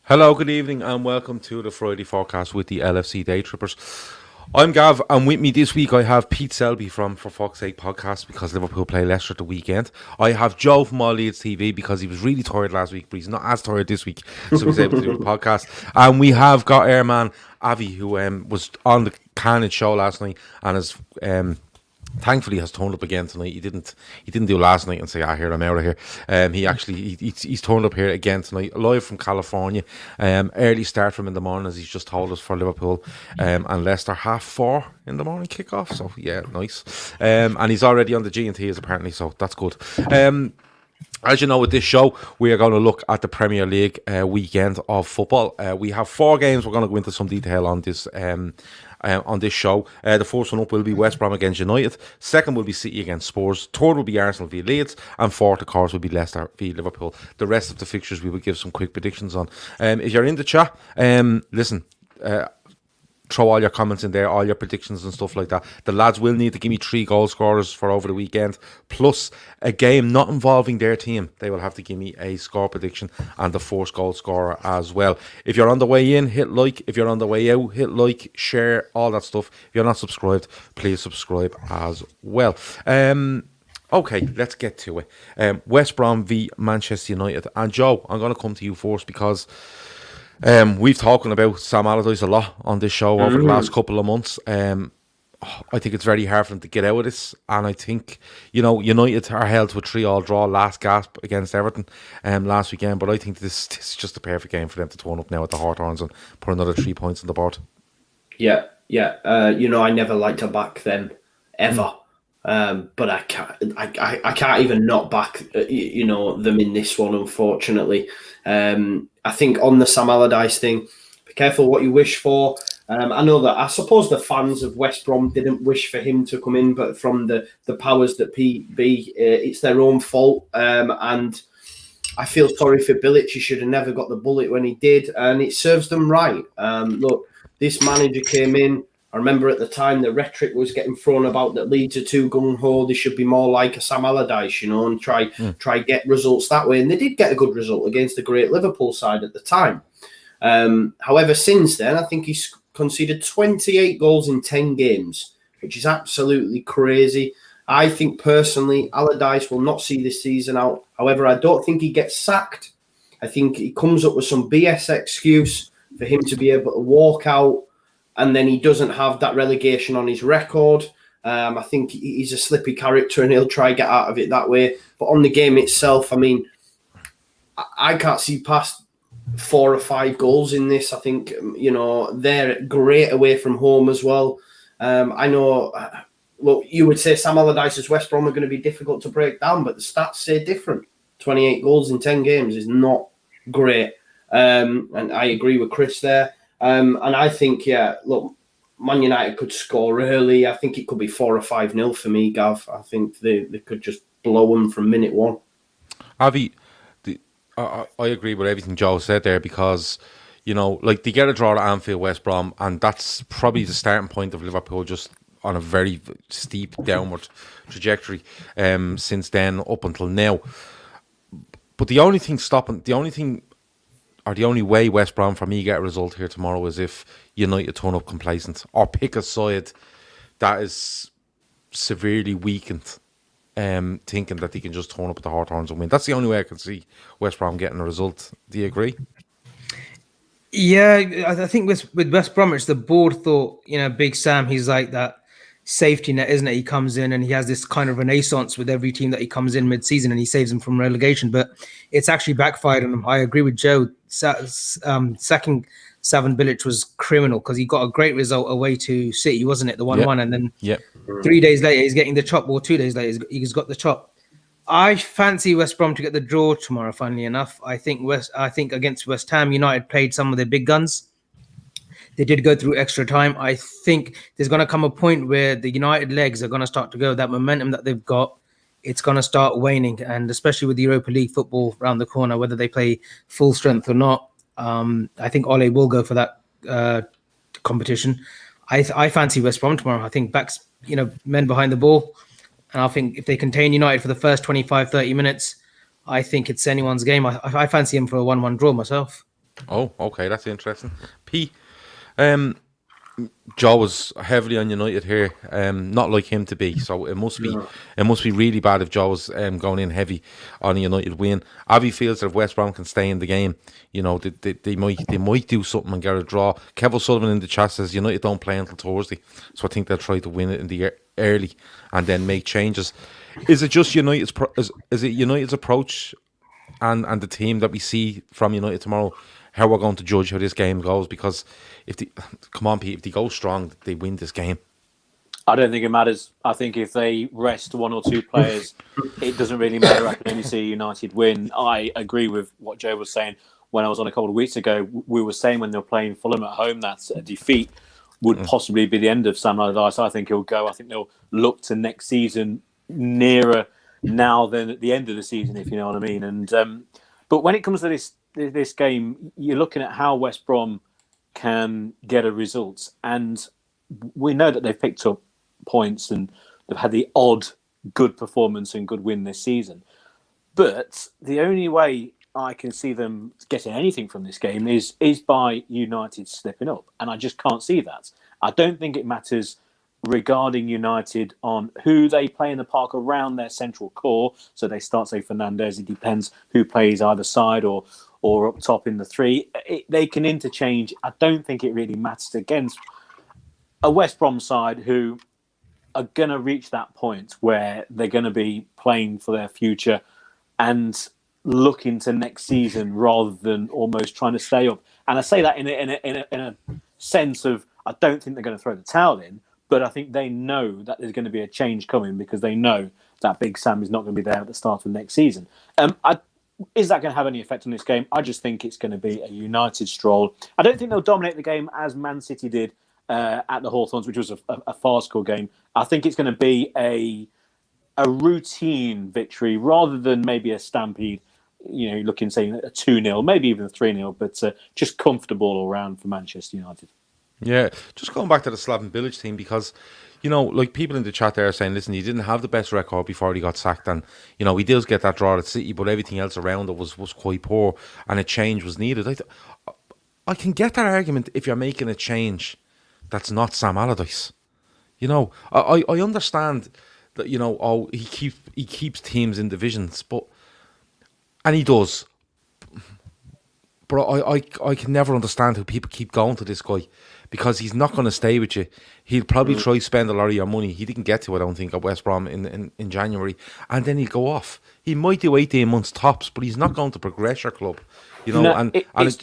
Hello, good evening, and welcome to the Friday forecast with the LFC Daytrippers. I'm Gav, and with me this week I have Pete Selby from For Fuck's Sake podcast because Liverpool play Leicester at the weekend. I have Joe from All Leeds TV because he was really tired last week, but he's not as tired this week, so he's able to do the podcast. And we have got our man Avy, who was on the Carnage show last night and is thankfully has turned up again tonight. He didn't do last night and say, here, I'm out of here. He's turned up here again tonight, live from California. Early start from in the morning, as he's just told us, for Liverpool and Leicester, 4:30 in the morning kickoff. So yeah, nice. And he's already on the G&Ts apparently, so that's good. As you know, with this show, we are going to look at the Premier League weekend of football. We have 4 games. We're going to go into some detail on this show. The first one up will be West Brom against United. Second will be City against Spurs. Third will be Arsenal via Leeds. And fourth, of course, will be Leicester via Liverpool. The rest of the fixtures we will give some quick predictions on. If you're in the chat, listen, throw all your comments in there, all your predictions and stuff like that. The lads will need to give me 3 goal scorers for over the weekend, plus a game not involving their team. They will have to give me a score prediction and the first goal scorer as well. If you're on the way in, hit like. If you're on the way out, hit like, share, all that stuff. If you're not subscribed, please subscribe as well. Okay, let's get to it. West Brom v Manchester United. And Joe, I'm going to come to you first because we've talking about Sam Allardyce a lot on this show over the last couple of months. I think it's very hard for them to get out of this, and I think, United are held to a 3-3 draw, last gasp against Everton last weekend, but I think this is just a perfect game for them to turn up now at the Hawthorns and put another 3 points on the board. Yeah. I never liked to back them ever. But I can't even not back them in this one, unfortunately. I think on the Sam Allardyce thing, be careful what you wish for. I know that I suppose the fans of West Brom didn't wish for him to come in, but from the powers that be, it's their own fault. And I feel sorry for Bilic. He should have never got the bullet when he did, and it serves them right. Look, this manager came in. I remember at the time the rhetoric was getting thrown about that Leeds are too gung-ho. They should be more like a Sam Allardyce, and try get results that way. And they did get a good result against the great Liverpool side at the time. However, since then, I think he's conceded 28 goals in 10 games, which is absolutely crazy. I think personally, Allardyce will not see this season out. However, I don't think he gets sacked. I think he comes up with some BS excuse for him to be able to walk out, and then he doesn't have that relegation on his record. I think he's a slippy character and he'll try to get out of it that way. But on the game itself, I mean, I can't see past 4 or 5 goals in this. I think, they're great away from home as well. I know, look, you would say Sam Allardyce's West Brom are going to be difficult to break down, but the stats say different. 28 goals in 10 games is not great. And I agree with Chris there. And I think, look, Man United could score early. I think it could be 4 or 5-0 for me, Gav. I think they could just blow them from minute one. Avy, I agree with everything Joe said there because, they get a draw at Anfield, West Brom, and that's probably the starting point of Liverpool just on a very steep downward trajectory since then up until now. But the only way West Brom for me get a result here tomorrow is if United turn up complacent or pick a side that is severely weakened, thinking that they can just turn up at the Hawthorns and win. That's the only way I can see West Brom getting a result. Do you agree? Yeah, I think with West Bromwich, the board thought, Big Sam, he's like that safety net, isn't it? He comes in and he has this kind of renaissance with every team that he comes in mid-season and he saves them from relegation, but it's actually backfired on him. I agree with Joe. Sacking Slaven Bilic was criminal because he got a great result away to City, wasn't it? The 1-1, and then 3 days later he's getting the chop, or 2 days later he's got the chop. I fancy West Brom to get the draw tomorrow, funnily enough. I think against West Ham, United played some of their big guns. They did go through extra time. I think there's going to come a point where the United legs are going to start to go. That momentum that they've got, it's going to start waning. And especially with the Europa League football around the corner, whether they play full strength or not, I think Ole will go for that competition. I fancy West Brom tomorrow. I think backs, men behind the ball. And I think if they contain United for the first 25, 30 minutes, I think it's anyone's game. I fancy him for a 1-1 draw myself. Oh, okay, that's interesting. P. Joe was heavily on United here, not like him to be. So it must be really bad if Joe was going in heavy on a United win. Avy feels that if West Brom can stay in the game, they might do something and get a draw. Kevin Sullivan in the chat says United don't play until Thursday, so I think they'll try to win it in the early and then make changes. Is it just United's is it United's approach and the team that we see from United tomorrow? How we're going to judge how this game goes, because if they go strong, they win this game. I don't think it matters. I think if they rest one or two players, it doesn't really matter. I can only see United win. I agree with what Joe was saying when I was on a couple of weeks ago. We were saying when they were playing Fulham at home that a defeat would possibly be the end of Sam Allardyce. I think he'll go. I think they'll look to next season nearer now than at the end of the season, if you know what I mean. And but when it comes to this game, you're looking at how West Brom can get a result, and we know that they've picked up points and they've had the odd good performance and good win this season. But the only way I can see them getting anything from this game is by United stepping up, and I just can't see that. I don't think it matters regarding United on who they play in the park around their central core. So they start, say, Fernandes. It depends who plays either side or up top in the three. They can interchange. I don't think it really matters against a West Brom side who are going to reach that point where they're going to be playing for their future and looking to next season rather than almost trying to stay up. And I say that in a sense of I don't think they're going to throw the towel in, but I think they know that there's going to be a change coming because they know that Big Sam is not going to be there at the start of next season. Is that going to have any effect on this game? I just think it's going to be a United stroll. I don't think they'll dominate the game as Man City did at the Hawthorns, which was a farcical game. I think it's going to be a routine victory rather than maybe a stampede. Looking, say, a 2-0, maybe even a 3-0, but just comfortable all round for Manchester United. Yeah, just going back to the Slaven Bilic team, because, like people in the chat there are saying, listen, he didn't have the best record before he got sacked, and, he does get that draw at City, but everything else around it was quite poor, and a change was needed. I can get that argument if you're making a change that's not Sam Allardyce. I understand that, he keeps teams in divisions, and he does. But I can never understand how people keep going to this guy, because he's not going to stay with you. He'll probably try to spend a lot of your money. He didn't get to, I don't think, at West Brom in January. And then he'll go off. He might do 18 months tops, but he's not going to progress your club. It's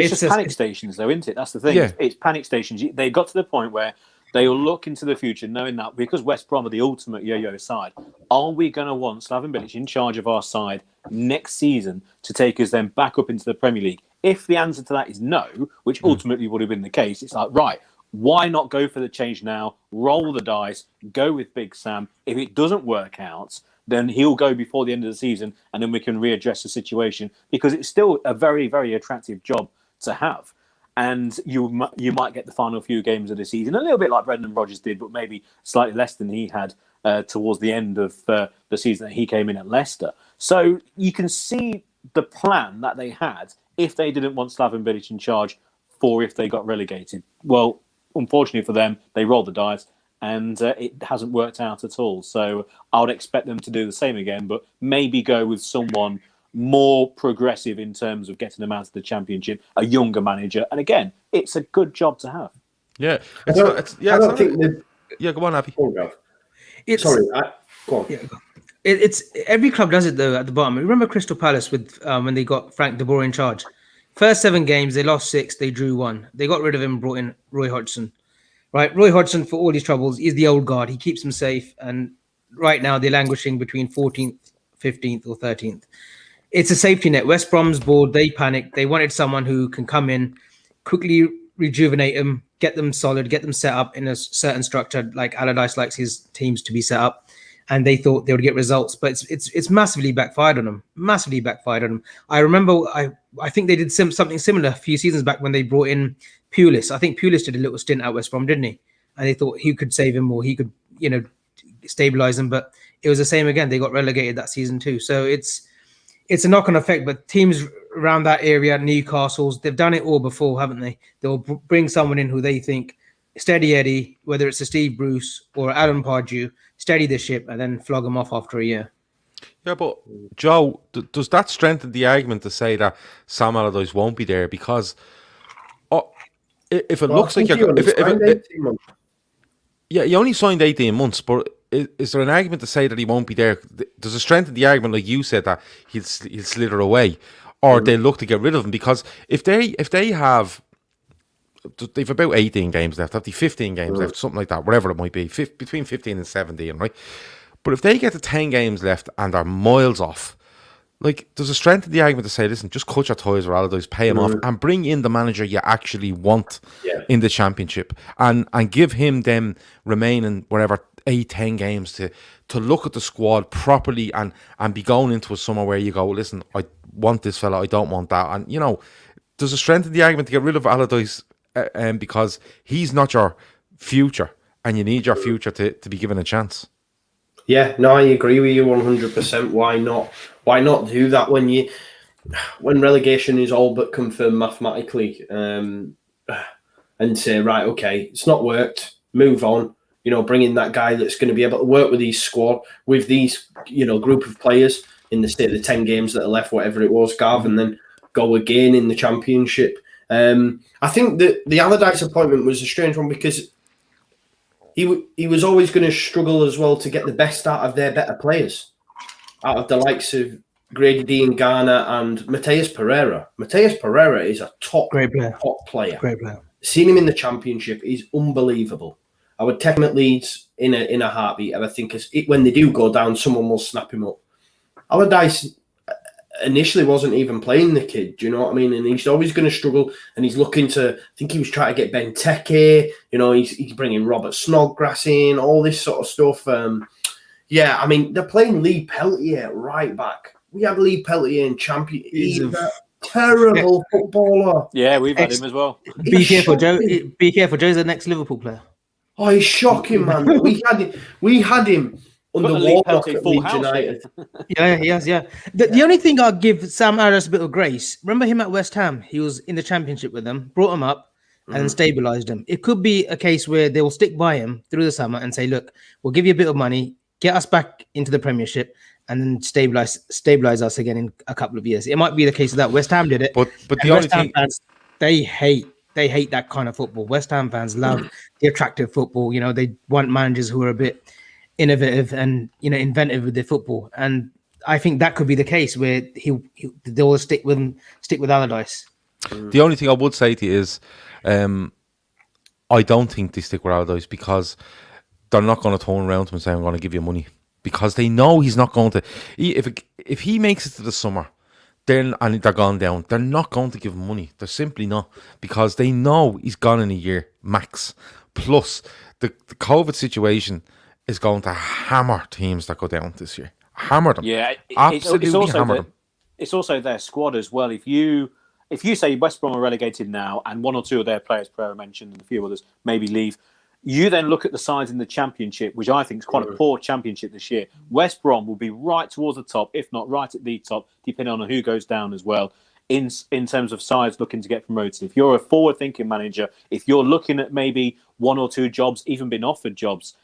just panic stations, though, isn't it? That's the thing. Yeah. It's panic stations. They got to the point where they will look into the future knowing that because West Brom are the ultimate yo-yo side, are we going to want Slaven Bilic in charge of our side next season to take us then back up into the Premier League? If the answer to that is no, which ultimately would have been the case, it's like, right, why not go for the change now, roll the dice, go with Big Sam. If it doesn't work out, then he'll go before the end of the season and then we can readdress the situation, because it's still a very, very attractive job to have. And you might get the final few games of the season, a little bit like Brendan Rodgers did, but maybe slightly less than he had towards the end of the season that he came in at Leicester. So you can see the plan that they had if they didn't want Slaven Bilic in charge for if they got relegated. Well, unfortunately for them, they rolled the dice and it hasn't worked out at all. So I would expect them to do the same again, but maybe go with someone more progressive in terms of getting them out of the Championship, a younger manager. And again, it's a good job to have. Yeah. Go on, Abby. Go on. It's every club does it though at the bottom. Remember Crystal Palace with when they got Frank de Boer in charge. First 7 games, they lost 6, they drew 1. They got rid of him, brought in Roy Hodgson. Right, Roy Hodgson, for all his troubles, is the old guard. He keeps them safe, and right now they're languishing between 14th, 15th, or 13th. It's a safety net. West Brom's board, they panicked. They wanted someone who can come in, quickly rejuvenate them, get them solid, get them set up in a certain structure, like Allardyce likes his teams to be set up. And they thought they would get results, but it's massively backfired on them. Massively backfired on them. I remember, I think they did something similar a few seasons back when they brought in Pulis. I think Pulis did a little stint at West Brom, didn't he? And they thought he could save him or he could, stabilize him. But it was the same again. They got relegated that season too. So it's a knock-on effect. But teams around that area, Newcastle's, they've done it all before, haven't they? They'll bring someone in who they think steady Eddie, whether it's a Steve Bruce or Alan Pardew, steady the ship and then flog them off after a year. Yeah, but Joe, does that strengthen the argument to say that Sam Allardyce won't be there? Because if it looks like yeah, he only signed 18 months, but is there an argument to say that he won't be there? Does it strengthen the argument, like you said, that he'll slither away, or they look to get rid of him? Because if they have. They've about 18 games left, have they 15 games left, something like that, whatever it might be, between 15 and 17, right? But if they get to 10 games left and they're miles off, like, there's a strength in the argument to say, listen, just cut your ties with Allardyce, pay him off, and bring in the manager you actually want in the Championship, and give him them remaining, whatever, 8-10 games to look at the squad properly and be going into a summer where you go, listen, I want this fella, I don't want that. And, you know, there's a strength in the argument to get rid of Allardyce because he's not your future, and you need your future to be given a chance. Yeah, no, I agree with you 100%. Why not? Why not do that when relegation is all but confirmed mathematically, and say, right, okay, it's not worked, move on. You know, bring in that guy that's going to be able to work with these squad, with these, you know, group of players in the 10 games that are left, whatever it was, Gav, and then go again in the Championship. I think that the Allardyce appointment was a strange one because he was always going to struggle as well to get the best out of their better players, out of the likes of Grady Dean Garner and Mateus Pereira. Mateus Pereira is a top player. Great player. Seeing him in the Championship is unbelievable. I would take him at Leeds in a heartbeat, and I think when they do go down, someone will snap him up. Allardyce initially wasn't even playing the kid, do you know what I mean? And he's always going to struggle, and he's looking to, I think he was trying to get Benteke, you know, he's bringing Robert Snodgrass in, all this sort of stuff. Yeah, I mean, they're playing Lee Peltier right back. We had Lee Peltier in Champion. He's a terrible footballer. Yeah, we've had him as well. Be careful, Joe. Be careful. Joe's the next Liverpool player. Oh, he's shocking, man. We had him under Warnock at Leeds United. Yeah, he has, yeah. The only thing I'll give Sam Allardyce a bit of grace, remember him at West Ham? He was in the Championship with them, brought him up, and then stabilised him. It could be a case where they will stick by him through the summer and say, look, we'll give you a bit of money, get us back into the Premiership, and then stabilise us again in a couple of years. It might be the case that West Ham did it. But the only thing... fans, they hate that kind of football. West Ham fans love the attractive football. You know, they want managers who are a bit innovative and, you know, inventive with their football. And I think that could be the case where they'll stick with Allardyce. The only thing I would say to you is, I don't think they stick with Allardyce because they're not going to turn around to him and say, I'm going to give you money, because they know he's not going to. If he makes it to the summer, and they're gone down, they're not going to give him money. They're simply not, because they know he's gone in a year max. Plus, the COVID situation is going to hammer teams that go down this year. Hammer them. Yeah, absolutely hammer them. It's also their squad as well. If you say West Brom are relegated now and one or two of their players, Pereira mentioned, and a few others maybe leave, you then look at the sides in the Championship, which I think is quite a poor Championship this year. West Brom will be right towards the top, if not right at the top, depending on who goes down as well, in terms of sides looking to get promoted. If you're a forward-thinking manager, if you're looking at maybe one or two jobs, even been offered jobs,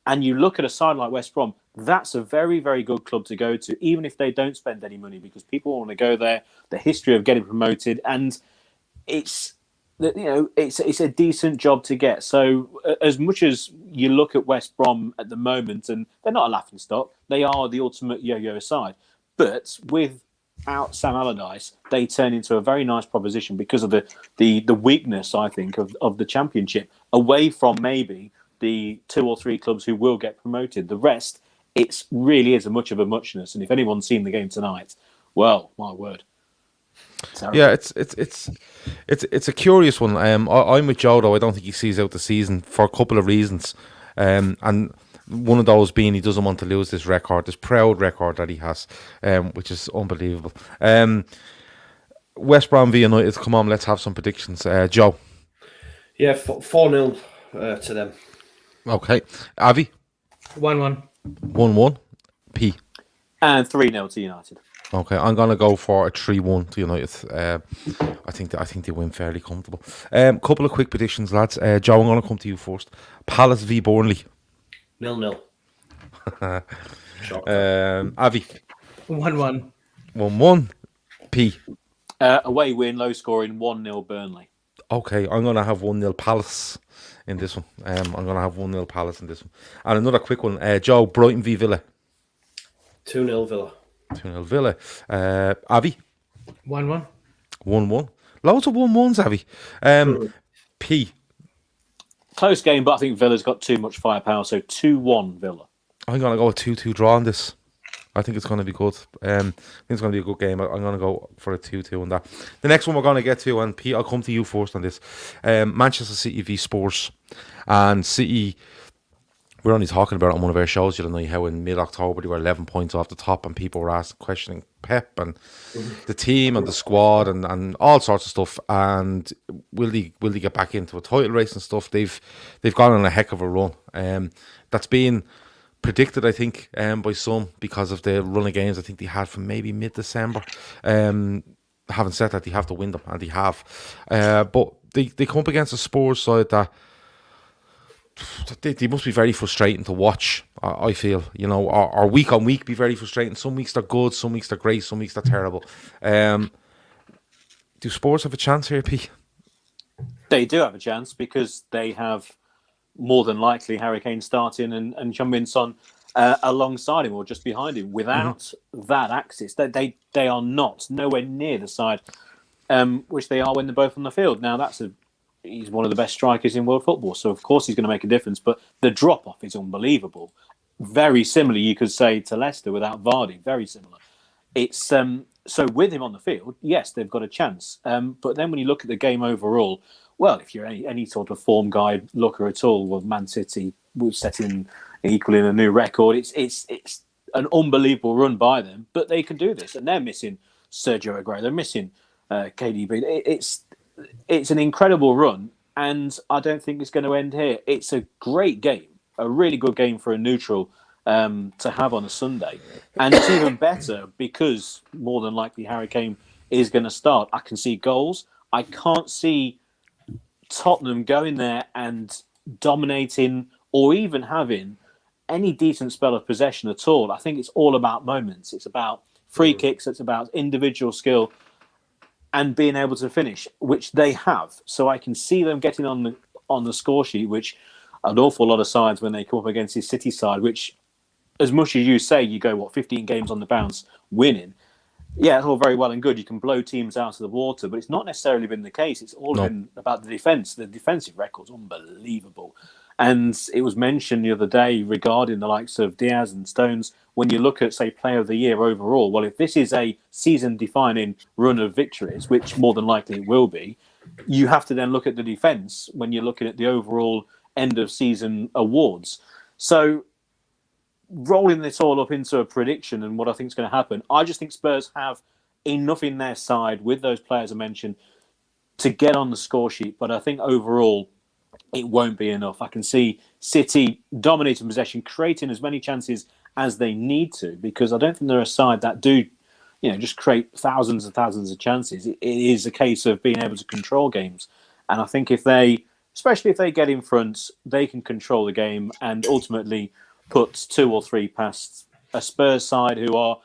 and you look at a side like West Brom, that's a very, very good club to go to, even if they don't spend any money, because people want to go there, the history of getting promoted, and it's a decent job to get. So as much as you look at West Brom at the moment, and they're not a laughingstock, they are the ultimate yo-yo side. But without Sam Allardyce, they turn into a very nice proposition because of the weakness, I think, of the Championship, away from maybe the two or three clubs who will get promoted. The rest, it really is a much of a muchness. And if anyone's seen the game tonight, well, my word. Yeah, it's a curious one. I'm with Joe, though. I don't think he sees out the season for a couple of reasons, and one of those being he doesn't want to lose this proud record that he has, which is unbelievable. West Brom v United. Come on, let's have some predictions. Joe. Yeah, 4-0 to them. Okay, Avy. 1-1. 1-1. P. And 3-0 to United. Okay, I'm gonna go for a 3-1 to United. I think they win fairly comfortable. Couple of quick predictions, lads. Joe, I'm gonna come to you first. Palace v Burnley. 0-0. Avy 1-1. 1-1. P. Away win, low scoring, 1-0 Burnley. Okay, I'm gonna have 1-0 Palace in this one. I'm gonna have 1-0 Palace in this one. And another quick one. Joe, Brighton v Villa. 2-0 Villa. 2-0 Villa. Avy 1-1. 1-1. Loads of 1-1s, Avy. P. Close game, but I think Villa's got too much firepower, so 2-1 Villa. I'm going to go a 2-2 draw on this. I think it's going to be good. I think it's going to be a good game. I'm going to go for a 2-2 on that. The next one we're going to get to, and Pete, I'll come to you first on this. Manchester City v Spurs. And City, we're only talking about it on one of our shows the other night, how in mid-October they were 11 points off the top and people were questioning Pep and the team and the squad and all sorts of stuff. And will they get back into a title race and stuff? They've gone on a heck of a run. That's been predicted, I think, by some because of the run of games I think they had from maybe mid-December. Having said that, they have to win them, and they have. But they come up against a Spurs side that they must be very frustrating to watch, I feel. Or week on week be very frustrating. Some weeks they're good, some weeks they're great, some weeks they're terrible. Do Spurs have a chance here, Pete? They do have a chance because they have more than likely Harry Kane starting and Heung-min Son alongside him or just behind him. Without that axis, they are nowhere near the side which they are when they're both on the field. Now, he's one of the best strikers in world football, so of course he's going to make a difference, but the drop-off is unbelievable. Very similar, you could say, to Leicester without Vardy. Very similar. It's so with him on the field, yes, they've got a chance. But then when you look at the game overall, well, if you're any sort of form guide looker at all, well, Man City was setting equaling a new record. It's an unbelievable run by them, but they can do this, and they're missing Sergio Aguero. They're missing KDB. It's an incredible run, and I don't think it's going to end here. It's a great game, a really good game for a neutral to have on a Sunday, and it's even better because more than likely Harry Kane is going to start. I can see goals. I can't see Tottenham going there and dominating or even having any decent spell of possession at all. I think it's all about moments. It's about free kicks. It's about individual skill and being able to finish, which they have. So I can see them getting on the score sheet, which an awful lot of sides when they come up against his City side, which as much as you say, you go, 15 games on the bounce winning. Yeah, it's all very well and good. You can blow teams out of the water, but it's not necessarily been the case. It's all been about the defence. The defensive record's unbelievable. And it was mentioned the other day regarding the likes of Diaz and Stones, when you look at, say, Player of the Year overall, well, if this is a season-defining run of victories, which more than likely it will be, you have to then look at the defence when you're looking at the overall end-of-season awards. So rolling this all up into a prediction and what I think is going to happen, I just think Spurs have enough in their side with those players I mentioned to get on the score sheet. But I think overall, it won't be enough. I can see City dominating possession, creating as many chances as they need to, because I don't think they're a side that do, just create thousands and thousands of chances. It is a case of being able to control games. And I think especially if they get in front, they can control the game and ultimately put 2 or 3 past a Spurs side who are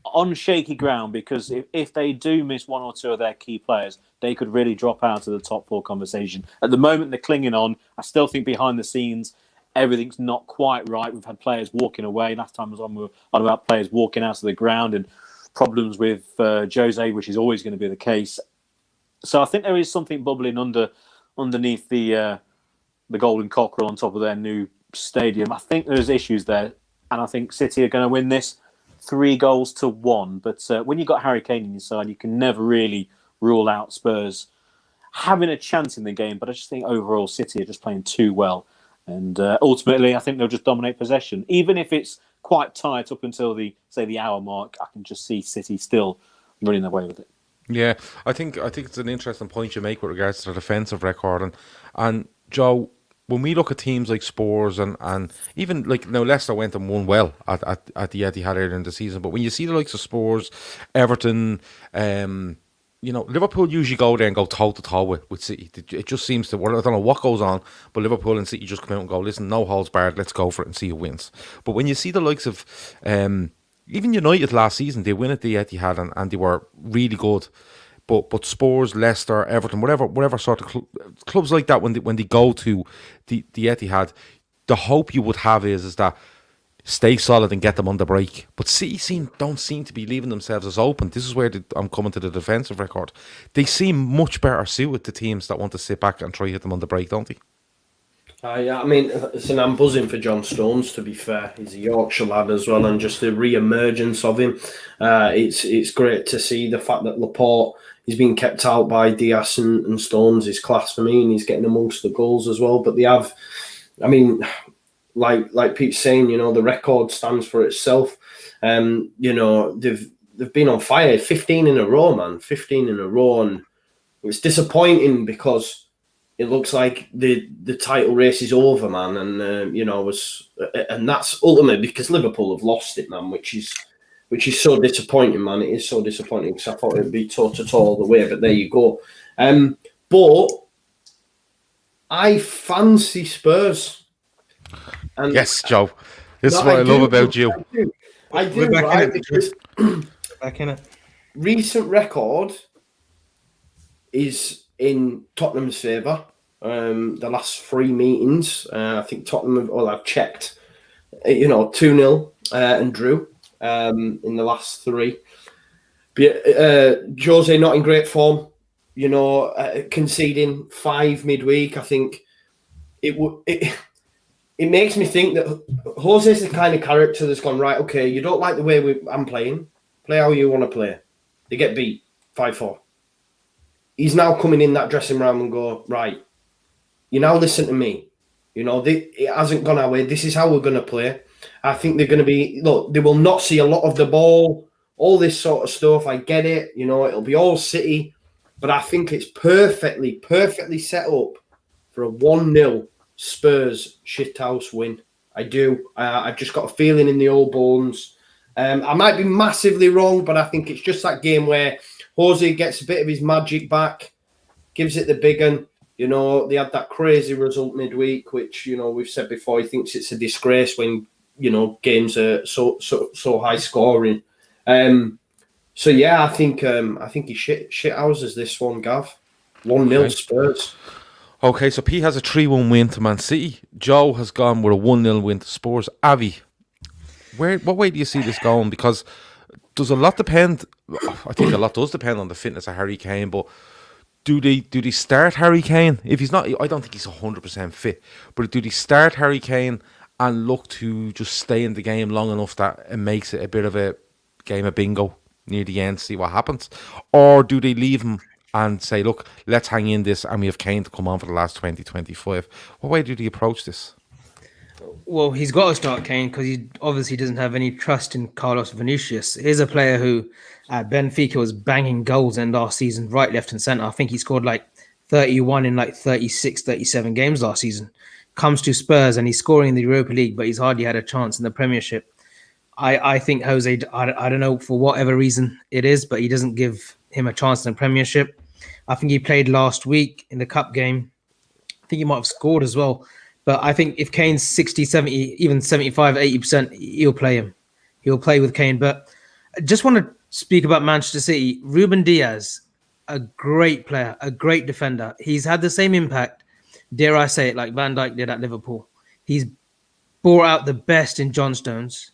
on shaky ground, because if they do miss 1 or 2 of their key players, they could really drop out of the top 4 conversation. At the moment, they're clinging on. I still think behind the scenes, everything's not quite right. We've had players walking away. Last time I was on, we were on about players walking out of the ground and problems with Jose, which is always going to be the case. So I think there is something bubbling underneath the golden cockerel on top of their new stadium. I think there's issues there, and I think City are going to win this 3-1. But when you've got Harry Kane in your side, you can never really rule out Spurs having a chance in the game. But I just think overall City are just playing too well, and ultimately I think they'll just dominate possession, even if it's quite tight up until the hour mark. I can just see City still running away with it. Yeah, I think it's an interesting point you make with regards to the defensive record, and Joe, when we look at teams like Spurs and even like now Leicester went and won well at the Etihad earlier in the season, but when you see the likes of Spurs, Everton, Liverpool usually go there and go toe to toe with City. It just seems to. Well, I don't know what goes on, but Liverpool and City just come out and go, listen, no holds barred, let's go for it and see who wins. But when you see the likes of even United last season, they win at the Etihad and they were really good. But Spurs, Leicester, Everton, whatever sort of clubs like that, when they go to the Etihad, the hope you would have is that stay solid and get them on the break. But City don't seem to be leaving themselves as open. This is where I'm coming to the defensive record. They seem much better suited to teams that want to sit back and try hit them on the break, don't they? Yeah, I mean, I'm buzzing for John Stones, to be fair. He's a Yorkshire lad as well, and just the re-emergence of him. It's great to see the fact that Laporte is being kept out by Diaz and Stones is class for me, and he's getting amongst the goals as well. But they have, I mean, like Pete's saying, the record stands for itself. They've been on fire, 15 in a row, man, 15 in a row, and it's disappointing because it looks like the title race is over, man, and and that's ultimately because Liverpool have lost it, man, which is so disappointing, man. It is so disappointing because I thought it'd be toe-to-toe all the way, but there you go. But I fancy Spurs. And yes, Joe. This is what I love about you. I do, right? Because back in it. Recent record is in Tottenham's favour. The last 3 meetings, I think Tottenham I've checked, 2-0 and drew in the last 3. But Jose not in great form, conceding 5 midweek. I think it makes me think that Jose's the kind of character that's gone, right, okay, you don't like the way I'm playing, play how you want to play. They get beat 5-4. He's now coming in that dressing room and go, right, you now listen to me. It hasn't gone our way. This is how we're going to play. I think they're going to be, they will not see a lot of the ball, all this sort of stuff. I get it. It'll be all City. But I think it's perfectly set up for a 1-0 Spurs shithouse win. I do. I've just got a feeling in the old bones. I might be massively wrong, but I think it's just that game where Jose gets a bit of his magic back, gives it the big one. They had that crazy result midweek, which, we've said before, he thinks it's a disgrace when, games are so high scoring. So yeah, I think he shit houses this one, Gav. 1-0 Spurs. Okay, so Pete has a 3-1 win to Man City. Joe has gone with a 1-0 win to Spurs. Avy, what way do you see this going? Because does a lot depend? I think a lot does depend on the fitness of Harry Kane. But do they start Harry Kane if he's not? I don't think he's 100% fit. But do they start Harry Kane and look to just stay in the game long enough that it makes it a bit of a game of bingo near the end, see what happens, or do they leave him and say, look, let's hang in this, and we have Kane to come on for the last 20-25? What way do they approach this? Well, he's got to start Kane because he obviously doesn't have any trust in Carlos Vinicius. He's a player who at Benfica was banging goals in last season, right, left and centre. I think he scored like 31 in like 36, 37 games last season. Comes to Spurs and he's scoring in the Europa League, but he's hardly had a chance in the Premiership. I think Jose, I don't know for whatever reason it is, but he doesn't give him a chance in the Premiership. I think he played last week in the Cup game. I think he might have scored as well. But I think if Kane's 60, 70, even 75, 80%, he'll play him. He'll play with Kane. But I just want to speak about Manchester City. Ruben Diaz, a great player, a great defender. He's had the same impact, dare I say it, like Van Dijk did at Liverpool. He's brought out the best in John Stones.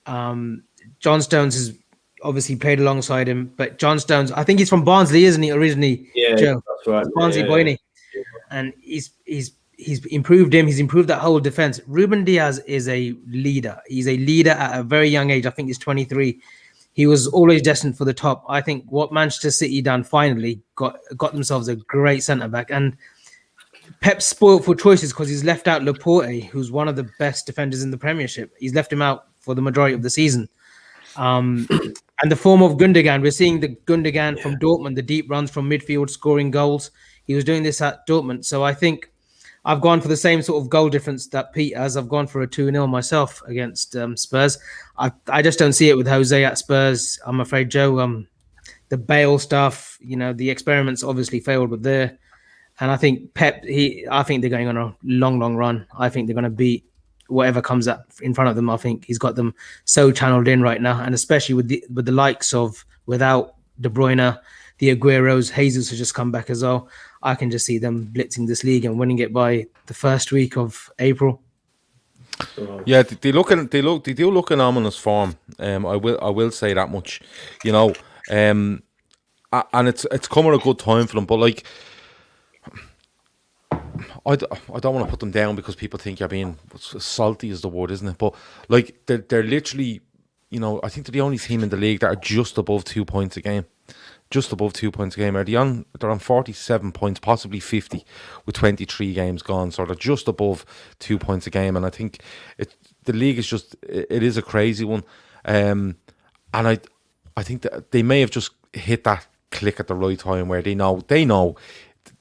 John Stones has obviously played alongside him, but John Stones, I think he's from Barnsley, isn't he, originally? Yeah, Joe? That's right. Barnsley boy, yeah. And he's improved him. He's improved that whole defense. Ruben Diaz is a leader. He's a leader at a very young age. I think he's 23. He was always destined for the top. I think what Manchester City done finally got themselves a great centre-back. And Pep's spoiled for choices because he's left out Laporte, who's one of the best defenders in the Premiership. He's left him out for the majority of the season. And the form of Gundogan, we're seeing the Gundogan from Dortmund, the deep runs from midfield, scoring goals. He was doing this at Dortmund. So I think I've gone for the same sort of goal difference that Pete has. I've gone for a 2-0 myself against Spurs. I just don't see it with Jose at Spurs. I'm afraid, Joe. The Bale stuff, the experiments obviously failed with there. And I think Pep, I think they're going on a long, long run. I think they're going to beat whatever comes up in front of them. I think he's got them so channeled in right now. And especially with the likes of, without De Bruyne, the Agueros, Jesus has just come back as well. I can just see them blitzing this league and winning it by the first week of April. Yeah, they do look in ominous form. I will say that much, and it's come at a good time for them. But like, I don't want to put them down because people think you're being salty is the word, isn't it? But like, they're literally, I think they're the only team in the league that are just above 2 points a game. Just above 2 points a game. They're on 47 points, possibly 50, with 23 games gone. So they're just above 2 points a game. And I think the league is it is a crazy one. And I think that they may have just hit that click at the right time where they know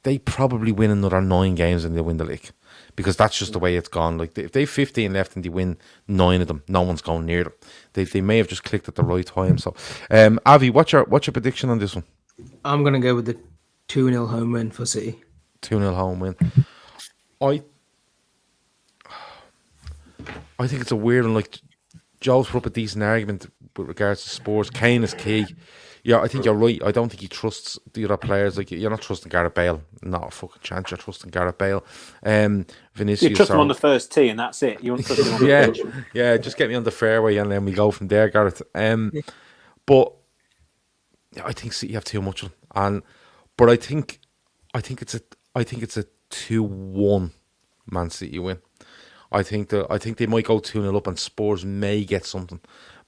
they probably win another 9 games and they win the league. Because that's just the way it's gone. Like, if they have 15 left and they win 9 of them, no one's going near them. They may have just clicked at the right time. So, Avy, what's your prediction on this one? I'm going to go with the 2-0 home win for City. 2-0 home win. I think it's a weird one. Like, Joe's put up a decent argument with regards to Spurs. Kane is key. Yeah, I think you're right. I don't think he trusts the other players. Like, you're not trusting Gareth Bale. Not a fucking chance. You're trusting Gareth Bale. Vinicius. You trust him on the first tee, and that's it. You want to trust him on the pitch. Yeah. Just get me on the fairway, and then we go from there, Gareth. But I think City have too much of them, but I think it's a 2-1 Man City win. I think they might go 2-0 up, and Spurs may get something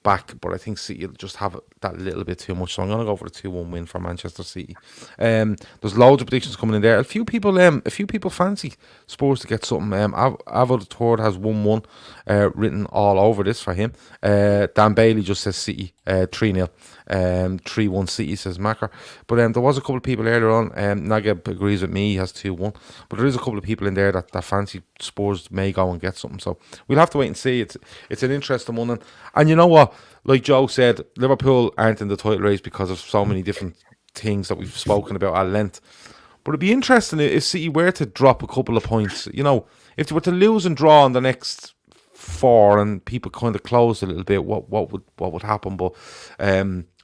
back, but I think City will just have that little bit too much. So I'm going to go for a 2-1 win for Manchester City. There's loads of predictions coming in there. A few people fancy Spurs to get something. Avod Tord has 1-1 written all over this for him. Dan Bailey just says City 3-0. 3-1 City, says Macker. But there was a couple of people earlier on. Nagab agrees with me, he has 2-1. But there is a couple of people in there that fancy Spurs may go and get something. So we'll have to wait and see. It's an interesting one. And you know what? Like Joe said, Liverpool aren't in the title race because of so many different things that we've spoken about at length. But it'd be interesting if City were to drop a couple of points. If they were to lose and draw on the next 4 and people kind of closed a little bit, what would happen? But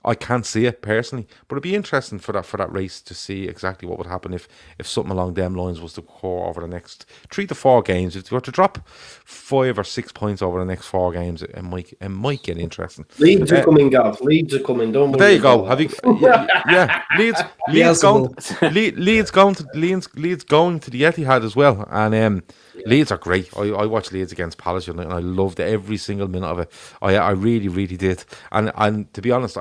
I can't see it personally, but it'd be interesting for that race to see exactly what would happen if something along them lines was to occur over the next 3 to 4 games. If they were to drop 5 or 6 points over the next 4 games, it might get interesting. Leeds are coming, Gav. Leeds are coming. Don't worry. There you go. Have you? Yeah. Leeds going to the Etihad as well, and Leeds are great. I watched Leeds against Palace and I loved every single minute of it. I really, really did. And to be honest,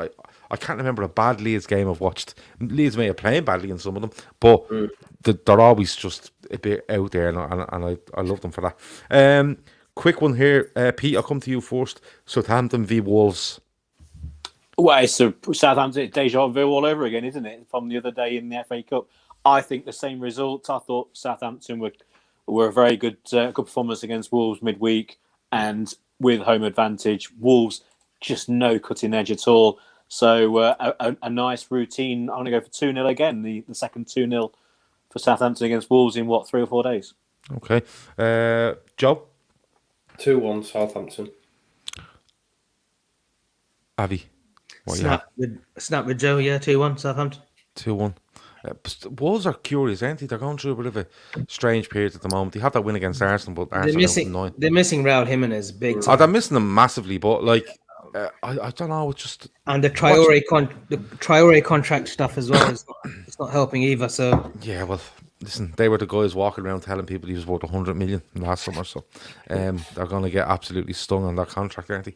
I can't remember a bad Leeds game I've watched. Leeds may have played badly in some of them, but they're always just a bit out there, and I love them for that. Quick one here, Pete. I'll come to you first. Southampton v Wolves. Well, it's a Southampton deja vu all over again, isn't it? From the other day in the FA Cup. I think the same result. I thought Southampton were a very good performance against Wolves midweek, and with home advantage, Wolves just no cutting edge at all. So a nice routine. I'm going to go for 2-0 again, the second 2-0 for Southampton against Wolves in 3 or 4 days. Okay. Joe? 2-1 Southampton. Avy? Snap with Joe, 2-1 Southampton. 2-1. Wolves are curious, aren't they? They're going through a bit of a strange period at the moment. They have that win against Arsenal, but Arsenal they're missing Raul Jimenez big time. Oh, they're missing them massively, but I don't know. It's just the Traore contract stuff as well. It's not helping either. So yeah, well, listen, they were the guys walking around telling people he was worth 100 million last summer. So they're going to get absolutely stung on that contract, aren't they?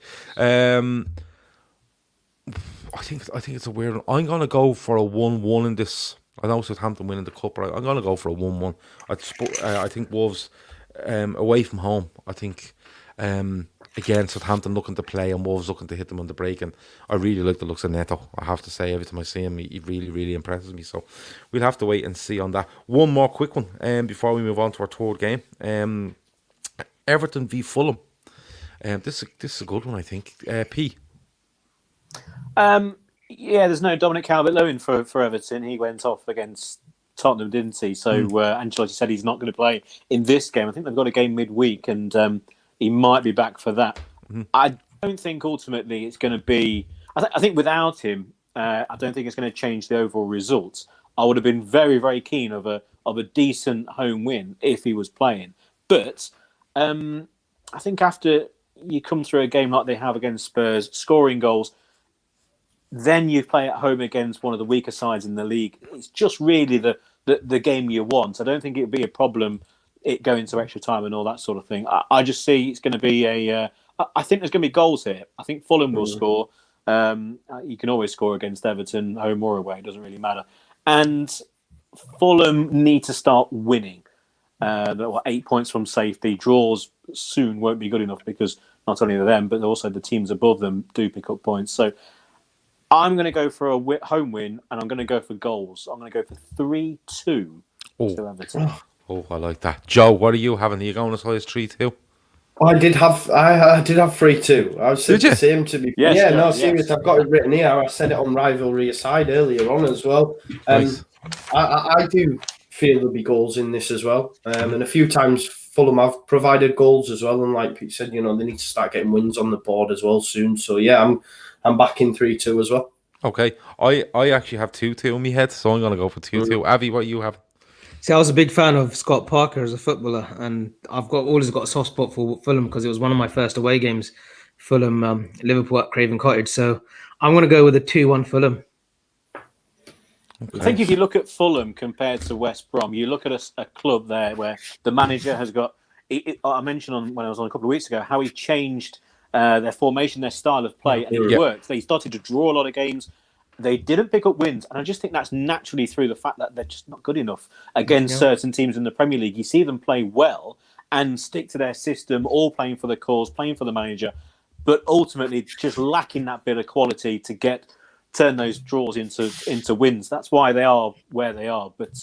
I think it's a weird one. I'm going to go for a 1-1 in this. I know Southampton winning the cup, but I'm going to go for a 1-1. I think Wolves away from home. I think again, Southampton looking to play and Wolves looking to hit them on the break. And I really like the looks of Neto. I have to say, every time I see him, he really, really impresses me. So we'll have to wait and see on that. One more quick one before we move on to our third game. Everton v Fulham. This is a good one, I think. P. Yeah, there's no Dominic Calvert-Lewin for Everton. He went off against Tottenham, didn't he? So Ancelotti said he's not going to play in this game. I think they've got a game midweek, and he might be back for that. I don't think ultimately it's going to be... I think without him, I don't think it's going to change the overall results. I would have been very, very keen of a decent home win if he was playing. But I think after you come through a game like they have against Spurs, scoring goals, then you play at home against one of the weaker sides in the league. It's just really the game you want. I don't think it would be a problem it going to extra time and all that sort of thing. I just see it's going to be I think there's going to be goals here. I think Fulham will score. You can always score against Everton, home or away. It doesn't really matter. And Fulham need to start winning. 8 points from safety. Draws soon won't be good enough because not only them, but also the teams above them do pick up points. So I'm going to go for a home win, and I'm going to go for goals. I'm going to go for 3-2 to Everton. Oh, I like that. Joe, what are you having? Are you going as high as 3-2? I did have 3-2. I was the same to be. Yes, serious. I've got it written here. I said it on Rivalry Aside earlier on as well. Nice. I do feel there'll be goals in this as well. And a few times Fulham have provided goals as well. And like Pete said, they need to start getting wins on the board as well soon. So yeah, I'm back in 3-2 as well. Okay. I actually have 2-2 in my head, so I'm going to go for 2-2. Avy, what you have? See, I was a big fan of Scott Parker as a footballer, and I've always got a soft spot for Fulham because it was one of my first away games, Fulham, Liverpool at Craven Cottage. So I'm going to go with a 2-1 Fulham. Okay. I think if you look at Fulham compared to West Brom, you look at a club there where the manager has got... I mentioned when I was on a couple of weeks ago how he changed their formation, their style of play, and it worked. They started to draw a lot of games. They didn't pick up wins, and I just think that's naturally through the fact that they're just not good enough against certain teams in the Premier League. You see them play well and stick to their system, all playing for the cause, playing for the manager, but ultimately just lacking that bit of quality to turn those draws into wins. That's why they are where they are. But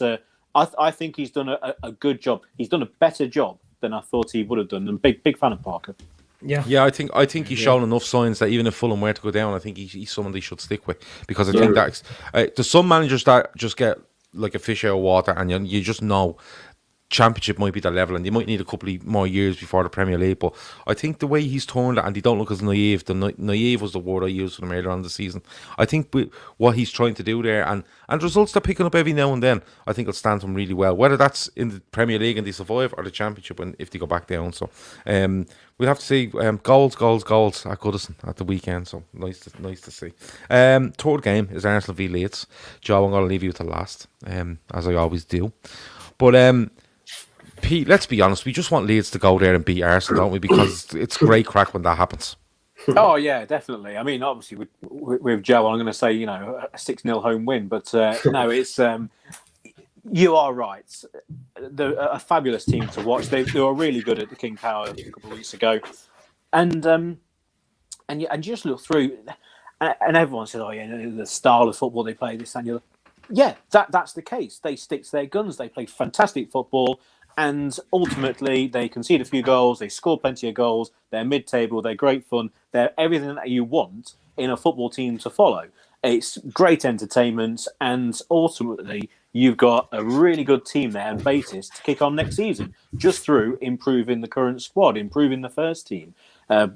I think he's done a good job. He's done a better job than I thought he would have done. And big fan of Parker. Yeah, I think he's shown enough signs that even if Fulham were to go down, I think he's someone they should stick with, because I think that's there's some managers that just get like a fish out of water, and you just know Championship might be the level, and they might need a couple of more years before the Premier League. But I think the way he's turned it, and they don't look as naive. Naive was the word I used for them earlier on the season. I think what he's trying to do there, and results they're picking up every now and then, I think it'll stand them really well. Whether that's in the Premier League and they survive, or the Championship and if they go back down. So we'll have to see. Goals at Goodison at the weekend. So nice to see. Third game is Arsenal v Leeds. Joe, I'm going to leave you to last, as I always do. But Pete, let's be honest, we just want Leeds to go there and beat Arsenal, don't we? Because it's great crack when that happens. Oh, yeah, definitely. I mean, obviously, with Joe, I'm going to say, a 6-0 home win. But no, it's... you are right. They're a fabulous team to watch. They were really good at the KingPower a couple of weeks ago. And you just look through, and everyone says, oh, yeah, the style of football they play, this and the other. Yeah, that's the case. They stick to their guns. They play fantastic football. And ultimately, they concede a few goals. They score plenty of goals. They're mid-table. They're great fun. They're everything that you want in a football team to follow. It's great entertainment. And ultimately, you've got a really good team there and basis to kick on next season, just through improving the current squad, improving the first team,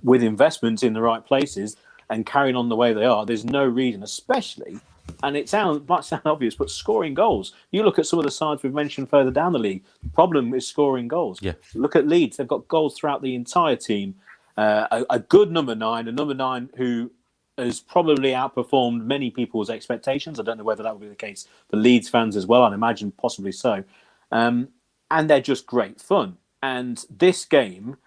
with investments in the right places and carrying on the way they are. There's no reason, especially... And it might sound obvious, but scoring goals. You look at some of the sides we've mentioned further down the league. The problem is scoring goals. Yeah. Look at Leeds. They've got goals throughout the entire team. A good number 9, a number 9 who has probably outperformed many people's expectations. I don't know whether that will be the case for Leeds fans as well. I'd imagine possibly so. And they're just great fun. And this game...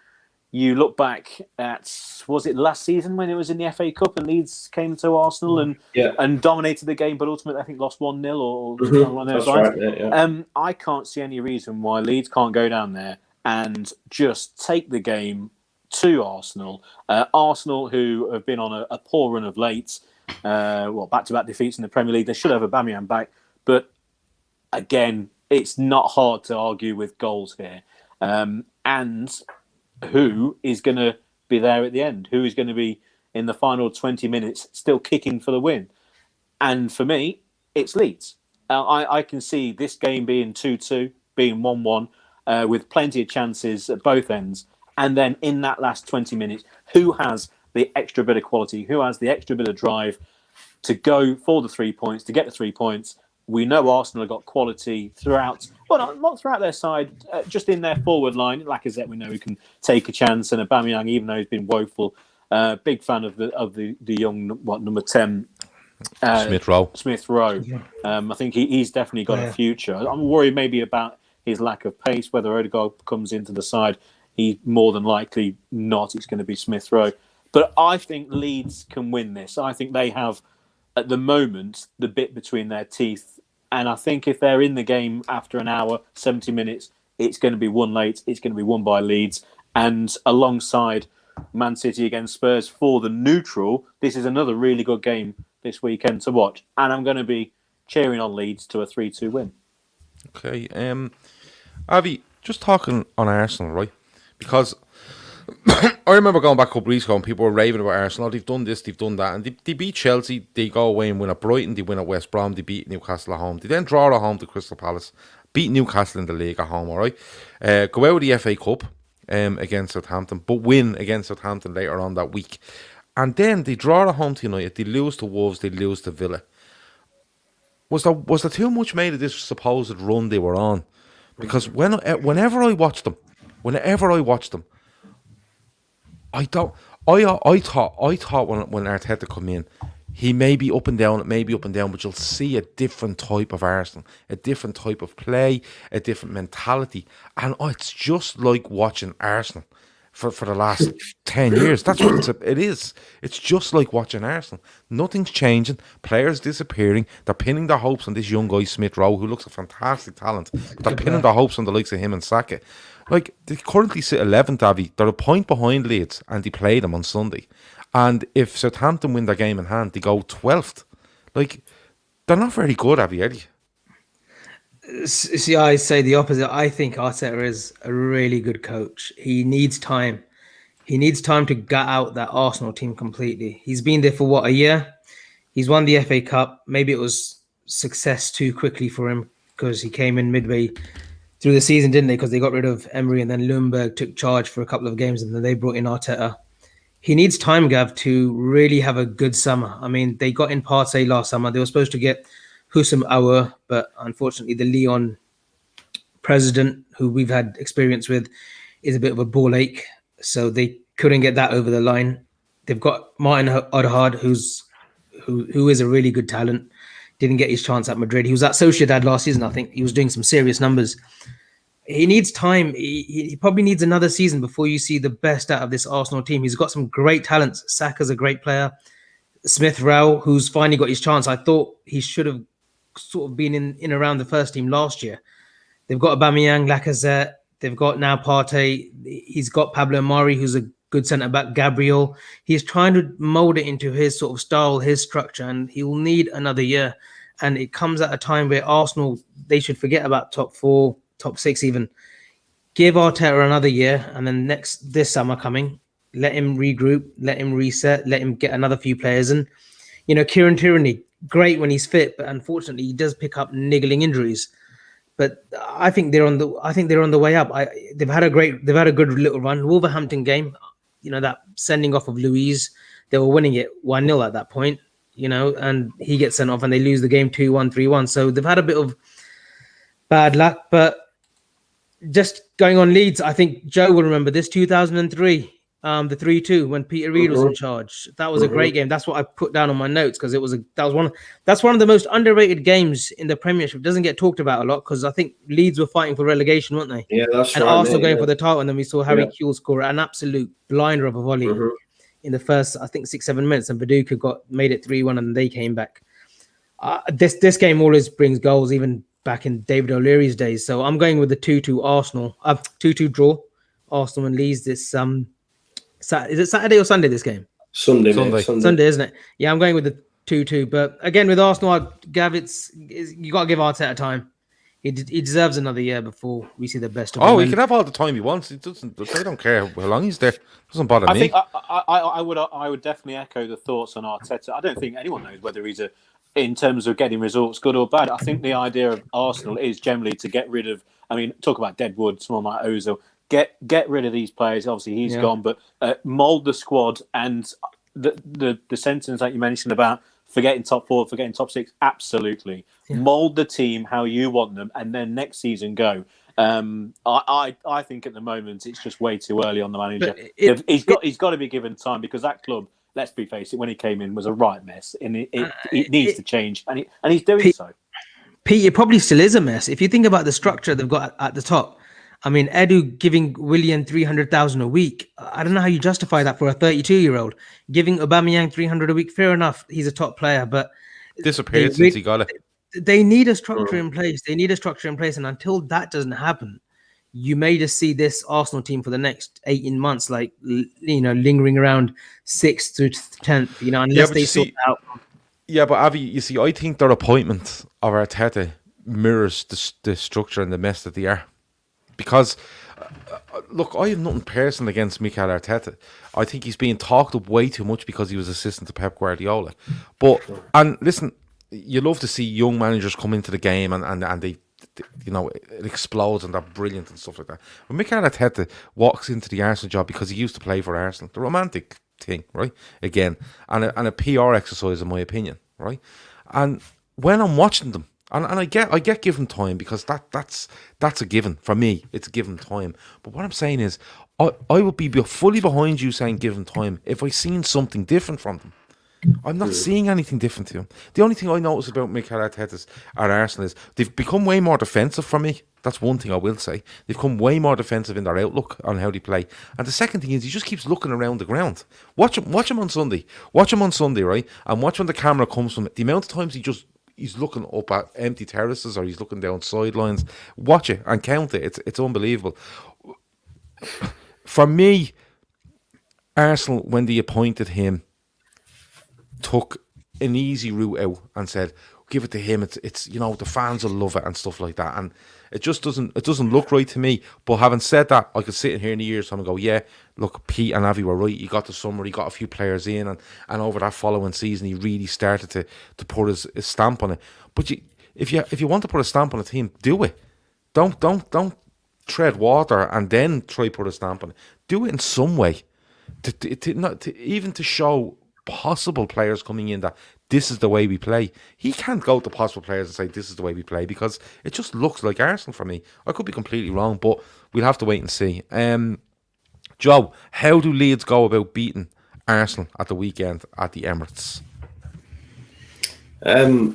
You look back at, was it last season when it was in the FA Cup and Leeds came to Arsenal and dominated the game, but ultimately I think lost 1-0 or something like those lines. Right, yeah. I can't see any reason why Leeds can't go down there and just take the game to Arsenal. Arsenal, who have been on a poor run of late, back-to-back defeats in the Premier League. They should have Aubameyang back, but again, it's not hard to argue with goals here. And who is going to be there at the end? Who is going to be in the final 20 minutes still kicking for the win? And for me, it's Leeds. I can see this game being 2-2, being 1-1, with plenty of chances at both ends. And then in that last 20 minutes, who has the extra bit of quality? Who has the extra bit of drive to go for the 3 points, to get the 3 points? We know Arsenal have got quality throughout, well, not throughout their side, just in their forward line. Lacazette, we know he can take a chance, and Aubameyang, even though he's been woeful, big fan of the young number 10, Smith Rowe. I think he's definitely got a future. I'm worried maybe about his lack of pace. Whether Odegaard comes into the side, he's more than likely not. It's going to be Smith Rowe. But I think Leeds can win this. I think they have, at the moment, the bit between their teeth. And I think if they're in the game after an hour, 70 minutes, it's going to be won late. It's going to be won by Leeds. And alongside Man City against Spurs for the neutral, this is another really good game this weekend to watch. And I'm going to be cheering on Leeds to a 3-2 win. Okay. Avy, just talking on Arsenal, right? Because I remember going back a couple of weeks ago and people were raving about Arsenal. They've done this, they've done that. And they beat Chelsea, they go away and win at Brighton, they win at West Brom, they beat Newcastle at home. They then draw at home to Crystal Palace, beat Newcastle in the league at home, all right? Go out with the FA Cup against Southampton, but win against Southampton later on that week. And then they draw at home to United, they lose to Wolves, they lose to Villa. Was there too much made of this supposed run they were on? Because whenever I watched them, I thought when Arteta come in, he may be up and down, but you'll see a different type of Arsenal, a different type of play, a different mentality, and it's just like watching Arsenal for the last 10 years. That's what it is. It's just like watching Arsenal. Nothing's changing. Players disappearing. They're pinning their hopes on this young guy, Smith Rowe, who looks a fantastic talent. But they're pinning their hopes on the likes of him and Saka. Like, they currently sit 11th, Avy. They're a point behind Leeds, and they play them on Sunday. And if Southampton win their game in hand, they go 12th. Like, they're not very good, Avy, are they? See, I say the opposite. I think Arteta is a really good coach. He needs time. He needs time to gut out that Arsenal team completely. He's been there for, a year? He's won the FA Cup. Maybe it was success too quickly for him because he came in midway through the season, didn't they? Because they got rid of Emery and then Ljungberg took charge for a couple of games and then they brought in Arteta. He needs time, Gav, to really have a good summer. I mean, they got in Partey last summer. They were supposed to get Husam Aouar, but unfortunately the Lyon president, who we've had experience with, is a bit of a ball ache. So they couldn't get that over the line. They've got Martin Odegaard, who is a really good talent. Didn't get his chance at Madrid. He was at Sociedad last season, I think. He was doing some serious numbers. He needs time. He probably needs another season before you see the best out of this Arsenal team. He's got some great talents. Saka's a great player. Smith Rowe, who's finally got his chance. I thought he should have sort of been in around the first team last year. They've got Aubameyang, Lacazette. They've got now Partey. He's got Pablo Mari, who's a good centre-back, Gabriel. He's trying to mould it into his sort of style, his structure, and he'll need another year. And it comes at a time where Arsenal, they should forget about top 4, top 6 even. Give Arteta another year, and then this summer coming, let him regroup, let him reset, let him get another few players. And, Kieran Tierney, great when he's fit, but unfortunately he does pick up niggling injuries. But I think they're on the way up. They've had a good little run. Wolverhampton game, that sending off of Luiz, they were winning it 1-0 at that point, and he gets sent off and they lose the game 2-1, 3-1. So they've had a bit of bad luck. But just going on Leeds, I think Joe will remember this 2003. The 3-2 when Peter Reid was in charge. That was a great game. That's what I put down on my notes because that's one of the most underrated games in the Premiership. It doesn't get talked about a lot because I think Leeds were fighting for relegation, weren't they? Yeah, that's and right. Arsenal going for the title, and then we saw Harry Kewell score an absolute blinder of a volley in the first, I think, 6-7 minutes, and Viduka made it 3-1, and they came back. This game always brings goals, even back in David O'Leary's days. So I'm going with the 2-2 Arsenal, 2-2 draw, Arsenal and Leeds Is it Saturday or Sunday, this game? Sunday, Sunday. mate. Sunday, isn't it? Yeah, I'm going with the 2-2. But again, with Arsenal, Gav, you got to give Arteta time. He deserves another year before we see the best of him. Oh, he can have all the time he wants. It doesn't. They don't care how long he's there. It doesn't bother I me. think I would definitely echo the thoughts on Arteta. I don't think anyone knows whether he's in terms of getting results, good or bad. I think the idea of Arsenal is generally to get rid of. I mean, talk about Deadwood, someone like Ozil. Get rid of these players. Obviously, he's gone, but mould the squad. And the sentence that you mentioned about forgetting top 4, forgetting top 6, absolutely. Yeah. Mould the team how you want them, and then next season go. I think at the moment it's just way too early on the manager. He's got to be given time, because that club, let's be face it, when he came in was a right mess, and it needs to change, and he's doing so. Pete, it probably still is a mess. If you think about the structure they've got at the top, I mean, Edu giving Willian 300,000 a week. I don't know how you justify that for a 32-year-old. Giving Aubameyang 300 a week, fair enough. He's a top player, but disappeared since he got it. They need a structure in place. And until that doesn't happen, you may just see this Arsenal team for the next 18 months, like, lingering around 6th to 10th, unless they sort it out. Yeah, but Avy, you see, I think their appointment of Arteta mirrors the structure and the mess that they are. Because, look, I have nothing personal against Mikel Arteta. I think he's being talked up way too much because he was assistant to Pep Guardiola. And listen, you love to see young managers come into the game and they, it explodes and they're brilliant and stuff like that. But Mikel Arteta walks into the Arsenal job because he used to play for Arsenal. The romantic thing, right? Again, and a PR exercise, in my opinion, right? And when I'm watching them, and I get given time, because that's a given for me. It's a given time. But what I'm saying is, I would be fully behind you saying given time if I seen something different from them. I'm not seeing anything different to him. The only thing I notice about Mikel Arteta at Arsenal is they've become way more defensive for me. That's one thing I will say. They've become way more defensive in their outlook on how they play. And the second thing is, he just keeps looking around the ground. Watch him on Sunday. Watch him on Sunday, right? And watch when the camera comes from it. The amount of times he's looking up at empty terraces, or he's looking down sidelines. Watch it and count it. It's unbelievable. For me, Arsenal, when they appointed him, took an easy route out and said, give it to him. It's the fans will love it and stuff like that. And it just doesn't look right to me. But having said that, I could sit in here in a year's time and go, yeah, look, Pete and Avy were right. He got the summer, he got a few players in, and over that following season, he really started to put his stamp on it. But if you want to put a stamp on a team, do it. Don't tread water and then try to put a stamp on it. Do it in some way, even to show possible players coming in that this is the way we play. He can't go to possible players and say this is the way we play, because it just looks like Arsenal for me. I could be completely wrong, but we'll have to wait and see. Joe, how do Leeds go about beating Arsenal at the weekend at the Emirates? Do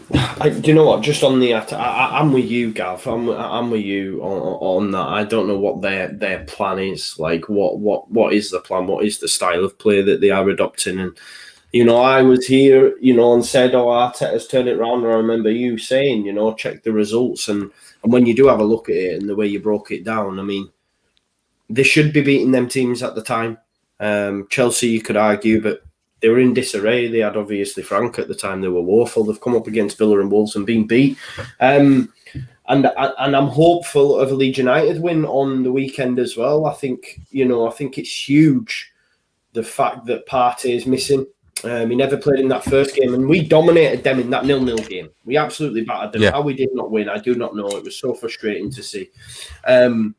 you know what? Just on the, I'm with you, Gav. I'm with you on that. I don't know what their plan is. Like, what is the plan? What is the style of play that they are adopting? And I was here, and said, "Oh, Arteta's turned it around." And I remember you saying, check the results, and when you do have a look at it and the way you broke it down, I mean, they should be beating them teams at the time. Chelsea, you could argue, but they were in disarray. They had obviously Frank at the time. They were woeful. They've come up against Villa and Wolves and been beat. And I'm hopeful of a Leeds United win on the weekend as well. I think it's huge, the fact that Partey is missing. He never played in that first game, and we dominated them in that 0-0 game. We absolutely battered them. Yeah. How we did not win, I do not know. It was so frustrating to see. And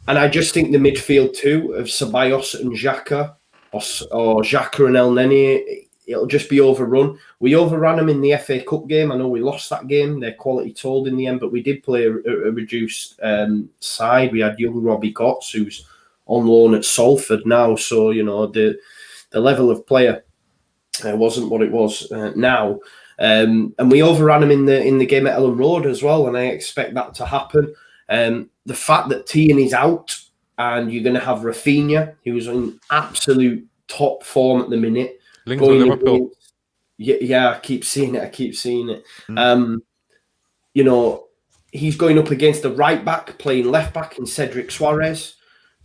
I just think the midfield too of Ceballos and Xhaka, or Xhaka and El Neni, it'll just be overrun. We overran them in the FA Cup game. I know we lost that game. Their quality told in the end, but we did play a reduced side. We had young Robbie Gotts, who's on loan at Salford now. So, the level of player wasn't what it was now. And we overran them in the game at Ellen Road as well, and I expect that to happen. The fact that Tierney's out, and you're going to have Rafinha, who's in absolute top form at the minute. Linked to Liverpool. Yeah, I keep seeing it. He's going up against the right back, playing left back in Cedric Suarez.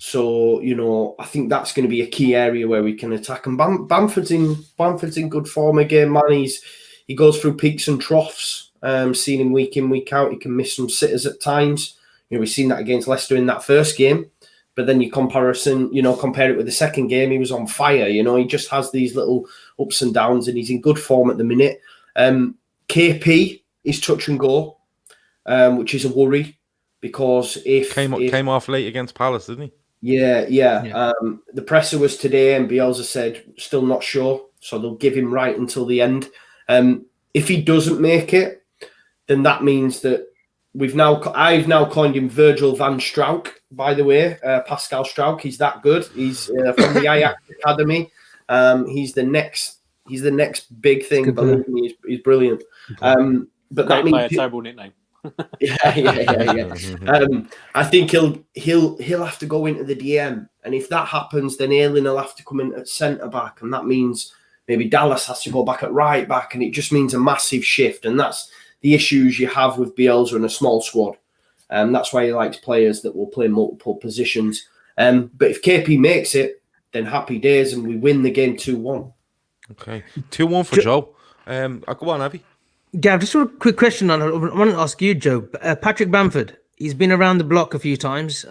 So, I think that's going to be a key area where we can attack. And Bamford's in good form again, man. He goes through peaks and troughs. Seen him week in, week out. He can miss some sitters at times. We've seen that against Leicester in that first game. But then compare it with the second game, he was on fire. He just has these little ups and downs, and he's in good form at the minute. KP is touch and go, which is a worry because if came off late against Palace, didn't he? Yeah. The presser was today, and Bielsa said still not sure, so they'll give him right until the end. If he doesn't make it, then that means that I've now coined him Virgil van Strauch. By the way, Pascal Strauch, he's that good. He's from the Ajax Academy. He's the next big thing. Believe me, he's brilliant. But that means terrible nickname. Yeah. I think he'll have to go into the DM, and if that happens, then Ayling will have to come in at centre back, and that means maybe Dallas has to go back at right back, and it just means a massive shift, and that's the issues you have with Bielsa and a small squad. That's why he likes players that will play multiple positions. But if KP makes it, then happy days, and we win the game 2-1. Okay, 2-1 for Joe. Go on, Avy. Gav, just a quick question. I want to ask you, Joe. Patrick Bamford, he's been around the block a few times.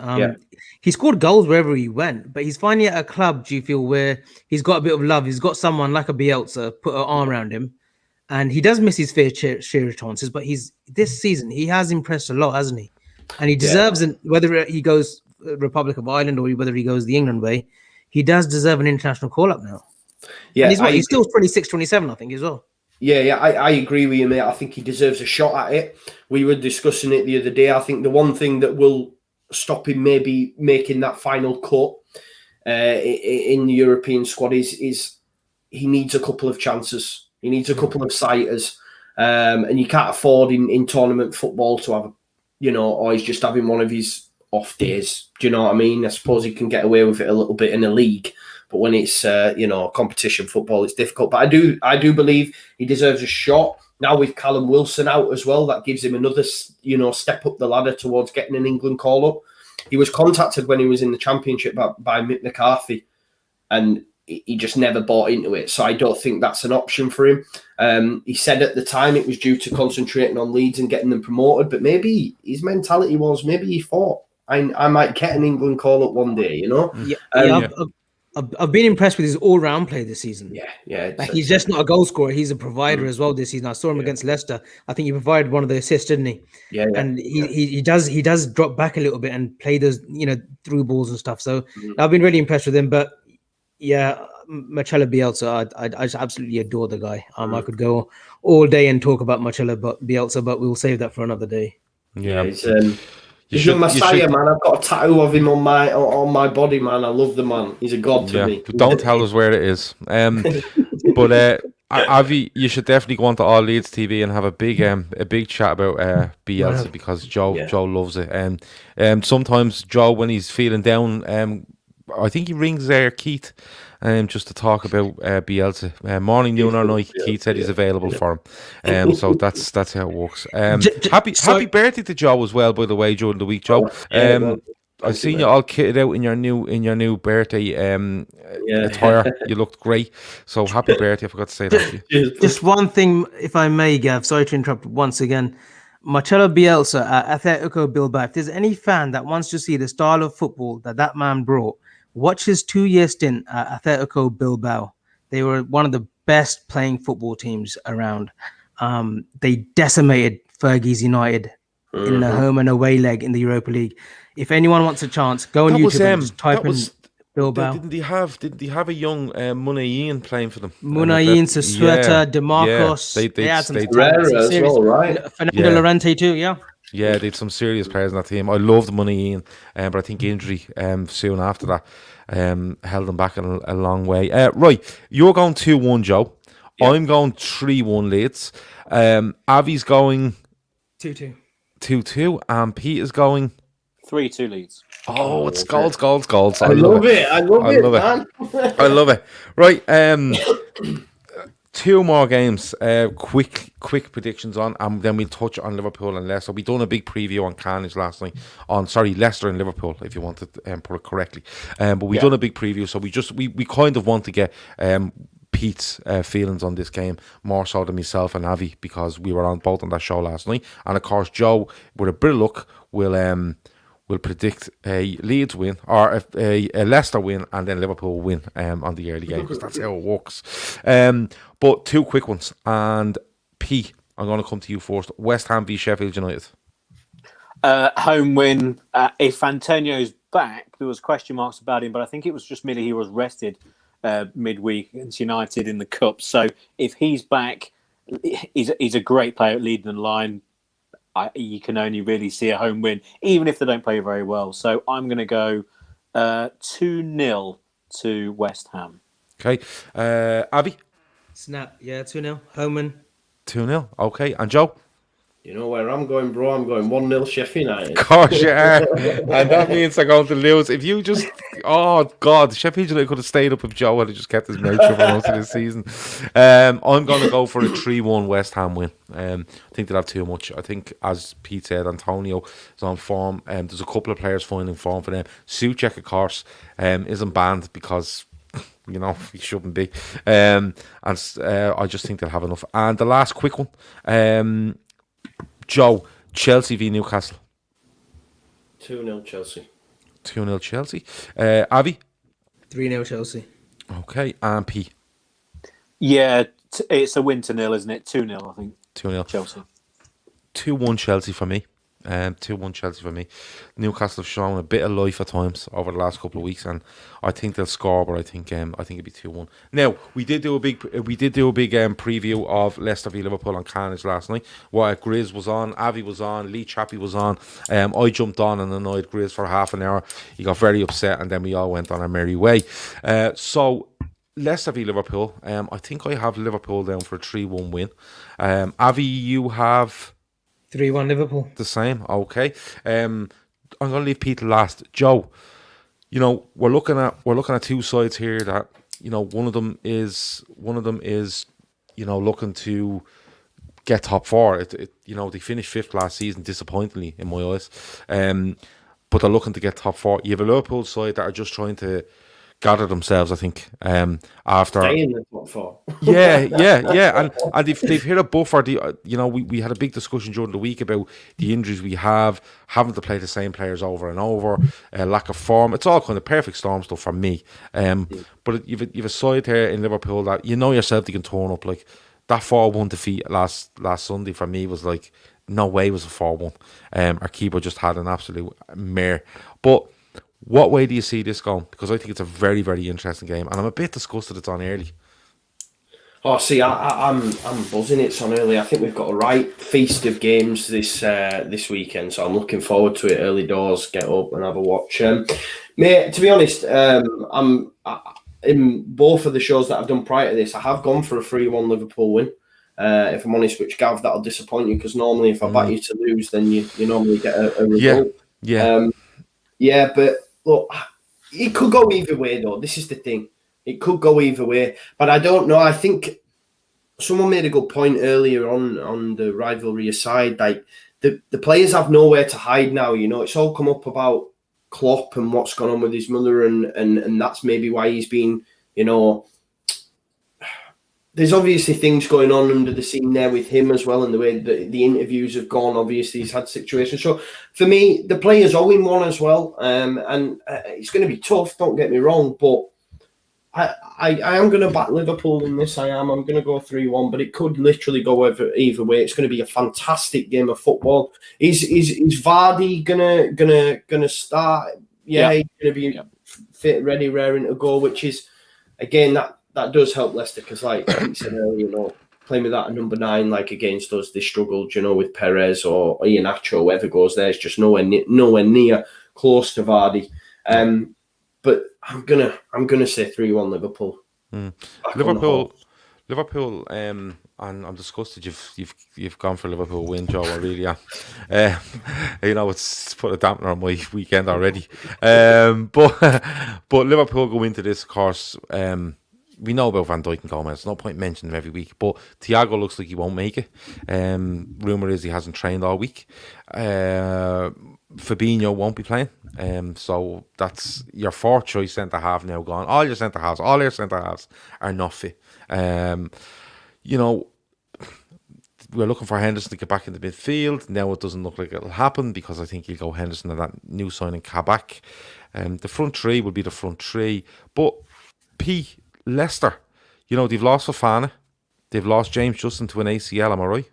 He scored goals wherever he went, but he's finally at a club, do you feel, where he's got a bit of love. He's got someone like a Bielsa put an arm around him, and he does miss his fair share of chances, but this season, he has impressed a lot, hasn't he? And he deserves it, whether he goes Republic of Ireland or whether he goes the England way, he does deserve an international call-up now. Yeah, and he's still 26, 27, I think, as well. Yeah, I agree with you, mate. I think he deserves a shot at it. We were discussing it the other day. I think the one thing that will stop him maybe making that final cut in the European squad is he needs a couple of chances. He needs a couple of sighters. And you can't afford in tournament football to have, or he's just having one of his off days. Do you know what I mean? I suppose he can get away with it a little bit in a league. But when it's competition football, it's difficult. But I do believe he deserves a shot. Now with Callum Wilson out as well, that gives him another step up the ladder towards getting an England call up. He was contacted when he was in the Championship by Mick McCarthy, and he just never bought into it. So I don't think that's an option for him. He said at the time it was due to concentrating on Leeds and getting them promoted, but maybe his mentality was maybe he thought I might get an England call up one day. I've been impressed with his all-round play this season. Yeah. He's just not a goal scorer; he's a provider as well this season. I saw him against Leicester. I think he provided one of the assists, didn't he? Yeah. And he does drop back a little bit and play those through balls and stuff. So I've been really impressed with him. But Marcelo Bielsa, I just absolutely adore the guy. I could go all day and talk about Marcelo Bielsa, but we'll save that for another day. Yeah. He's a messiah, man. I've got a tattoo of him on my body, man. I love the man. He's a god to me. Don't tell us where it is. But Avy, you should definitely go on to All Leeds TV and have a big chat about Bielsa because Joe loves it. Sometimes Joe, when he's feeling down, I think he rings Keith just to talk about Bielsa. Morning, noon or night, Keith said he's available for him. So that's how it works. Happy birthday to Joe as well, by the way, during the week, Joe. I've seen you all kitted out in your new birthday attire. You looked great. So happy birthday! I forgot to say that to you. Just one thing, if I may, Gav. Sorry to interrupt once again. Marcelo Bielsa at Atletico Bilbao. If there's any fan that wants to see the style of football that man brought, watch his 2-year stint at Atletico Bilbao. They were one of the best playing football teams around. They decimated Fergie's United in the home and away leg in the Europa League. If anyone wants a chance, go on YouTube and just type in Bilbao. Didn't they have a young Munayin playing for them? Munayin, Sasueta, DeMarcos. They had some Herrera as well, right? Fernando Llorente too, yeah. Yeah, they had some serious players in that team. I loved Munayin, but I think injury soon after that held them back a long way. Right, you're going 2-1, Joe. Yeah. I'm going 3-1 Leeds. Avy's going 2-2. 2-2, and Pete is going 3-2 Leeds. Oh, it's goals. I love it, man. I love it. Right, 2 more games, quick predictions on, and then we'll touch on Liverpool and Leicester. We done a big preview on Carnage last night, Leicester and Liverpool, if you want to put it correctly. But we done a big preview, so we kind of want to get Pete's feelings on this game more so than myself and Avy, because we were both on that show last night, and of course Joe, with a bit of luck, will predict a Leeds win or a Leicester win, and then Liverpool win on the early game, because that's how it works. But 2 quick ones, and Pete, I'm going to come to you first. West Ham v Sheffield United. Home win. If Antonio's back, there was question marks about him, but I think it was just merely he was rested midweek against United in the Cup. So if he's back, he's a great player at leading the line. You can only really see a home win, even if they don't play very well. So I'm going to go 2-0 to West Ham. Okay. Avy? Snap. Yeah, 2-0. Home win. 2-0. Okay. And Joe? You know where I'm going, bro? I'm going 1-0 Sheffield United. Of course you are. And that means they're going to lose. If you just... Oh, God. Sheffield United could have stayed up if Joe had just kept his mouth shut for most of the season. I'm going to go for a 3-1 West Ham win. I think they'll have too much. I think, as Pete said, Antonio is on form. There's a couple of players finding form for them. Souček, of course, isn't banned because... You know, he shouldn't be. And I just think they'll have enough. And the last quick one... Joe, Chelsea v Newcastle. 2-0 Chelsea. 2-0 Chelsea. Avy? 3-0 Chelsea. Okay, and P? Yeah, it's a win to nil, isn't it? 2-0, I think. 2-0. Chelsea. 2-1 Chelsea for me. 2-1 Chelsea for me. Newcastle have shown a bit of life at times over the last couple of weeks, and I think they'll score, but I think it'll be 2-1. Now, we did do a big preview of Leicester v Liverpool on Carnage last night. Grizz was on, Avy was on, Lee Chappie was on. I jumped on and annoyed Grizz for half an hour. He got very upset, and then we all went on our merry way. So Leicester v Liverpool. I think I have Liverpool down for a 3-1 win. Avy, you have 3-1 Liverpool. The same. Okay. I'm going to leave Pete last. Joe, you know, we're looking at 2 sides here that, you know, one of them is you know, looking to get top 4. You know, they finished 5th last season, disappointingly in my eyes. But they're looking to get top 4. You have a Liverpool side that are just trying to gather themselves, I think, after Stay in the top 4. yeah, and they've hit a buffer. You know, we had a big discussion during the week about the injuries we have, having to play the same players over and over, lack of form. It's all kind of perfect storm stuff for me. But you've a side here in Liverpool that you know yourself they can turn up. Like that 4-1 defeat last Sunday for me was like, no way was a 4-1. Our keeper just had an absolute mare. But what way do you see this going? Because I think it's a very, very interesting game, and I'm a bit disgusted it's on early. Oh, see, I'm buzzing it's on early. I think we've got a right feast of games this weekend, so I'm looking forward to it. Early doors, get up and have a watch. Mate, to be honest, I'm in both of the shows that I've done prior to this, I have gone for a 3-1 Liverpool win. If I'm honest, which Gav, that'll disappoint you because normally if I back you to lose, then you normally get a result. Yeah, but look, it could go either way, though. This is the thing. It could go either way. But I don't know. I think someone made a good point earlier on the rivalry aside. Like, the players have nowhere to hide now. You know, it's all come up about Klopp and what's gone on with his mother. And that's maybe why he's been, you know... There's obviously things going on under the scene there with him as well, and the way the interviews have gone. Obviously, he's had situations. So for me, the players owe him one as well, and it's going to be tough. Don't get me wrong, but I am going to back Liverpool in this. I'm going to go 3-1, but it could literally go either way. It's going to be a fantastic game of football. Is Vardy gonna start? Yeah, he's going to be fit, ready, raring to go. Which is again that does help Leicester because, like you said earlier, you know, playing with that at number 9, like against us, they struggled, you know, with Perez or Iheanacho, whoever goes there, it's just nowhere near close to Vardy. But I'm gonna say 3-1 Liverpool. Liverpool, and I'm disgusted you've gone for Liverpool win, Joe. I really am. You know, it's put a dampener on my weekend already. But Liverpool go into this, of course. we know about Van Dijk and Gomez. There's no point mentioning them every week. But Thiago looks like he won't make it. Rumour is he hasn't trained all week. Fabinho won't be playing. So that's your fourth choice centre half now gone. All your centre halves are not fit. You know, we're looking for Henderson to get back into midfield. Now it doesn't look like it'll happen because I think he'll go Henderson and that new signing Kabak. The front three will be the front three. But Leicester, you know, they've lost Fofana. They've lost James Justin to an ACL, am I right?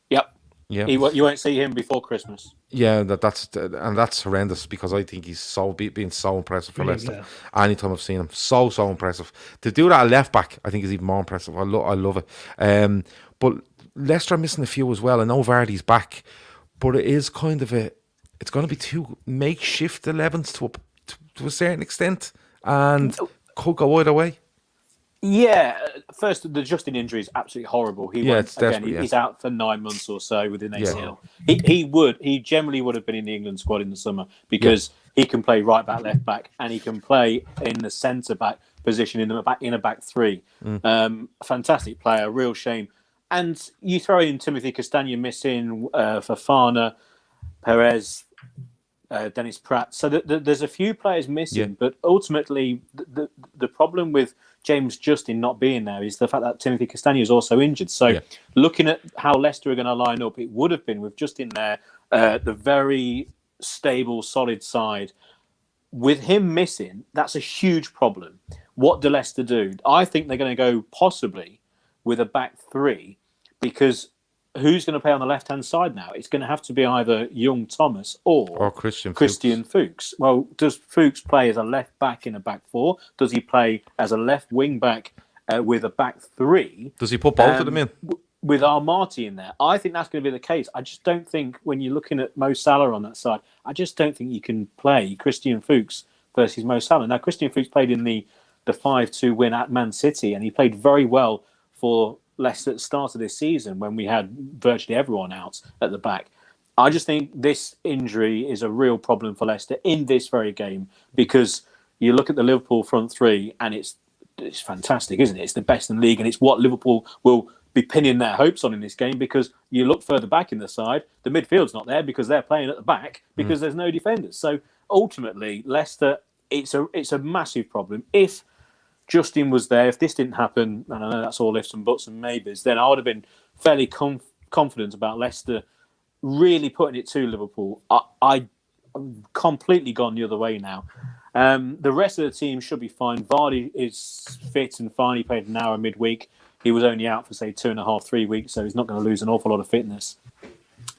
Yep. Yeah. You won't see him before Christmas. Yeah, that's horrendous because I think he's been so impressive for Leicester. Yeah. Anytime I've seen him, so impressive. To do that at left back, I think is even more impressive. I love it. But Leicester are missing a few as well. I know Vardy's back, but it is kind of it's going to be two makeshift 11s to a certain extent, and could go either way. Yeah, first the Justin injury is absolutely horrible. He's out for 9 months or so with an ACL. Yeah. He generally would have been in the England squad in the summer because he can play right back, left back, and he can play in the centre back position in a back three. Fantastic player, real shame. And you throw in Timothy Castagne missing, Fofana, Perez, Dennis Pratt. So there's a few players missing, but ultimately the problem with James Justin not being there is the fact that Timothy Castagne is also injured. So looking at how Leicester are going to line up, it would have been with Justin there, the very stable, solid side. With him missing, that's a huge problem. What do Leicester do? I think they're going to go possibly with a back three, because who's going to play on the left-hand side now? It's going to have to be either Young Thomas or Christian Fuchs. Well, does Fuchs play as a left-back in a back four? Does he play as a left wing-back with a back three? Does he put both of them in? With Armati in there? I think that's going to be the case. I just don't think, when you're looking at Mo Salah on that side, I just don't think you can play Christian Fuchs versus Mo Salah. Now, Christian Fuchs played in the 5-2 win at Man City, and he played very well for Leicester at the start of this season when we had virtually everyone out at the back. I just think this injury is a real problem for Leicester in this very game, because you look at the Liverpool front three and it's fantastic, isn't it? It's the best in the league, and it's what Liverpool will be pinning their hopes on in this game, because you look further back in the side, the midfield's not there because they're playing at the back because there's no defenders. So ultimately, Leicester, it's a massive problem. If Justin was there, if this didn't happen, and I know that's all ifs and buts and maybes, then I would have been fairly confident about Leicester really putting it to Liverpool. I'm completely gone the other way now. The rest of the team should be fine. Vardy is fit and fine. He played an hour midweek. He was only out for, say, 2.5, 3 weeks, so he's not going to lose an awful lot of fitness.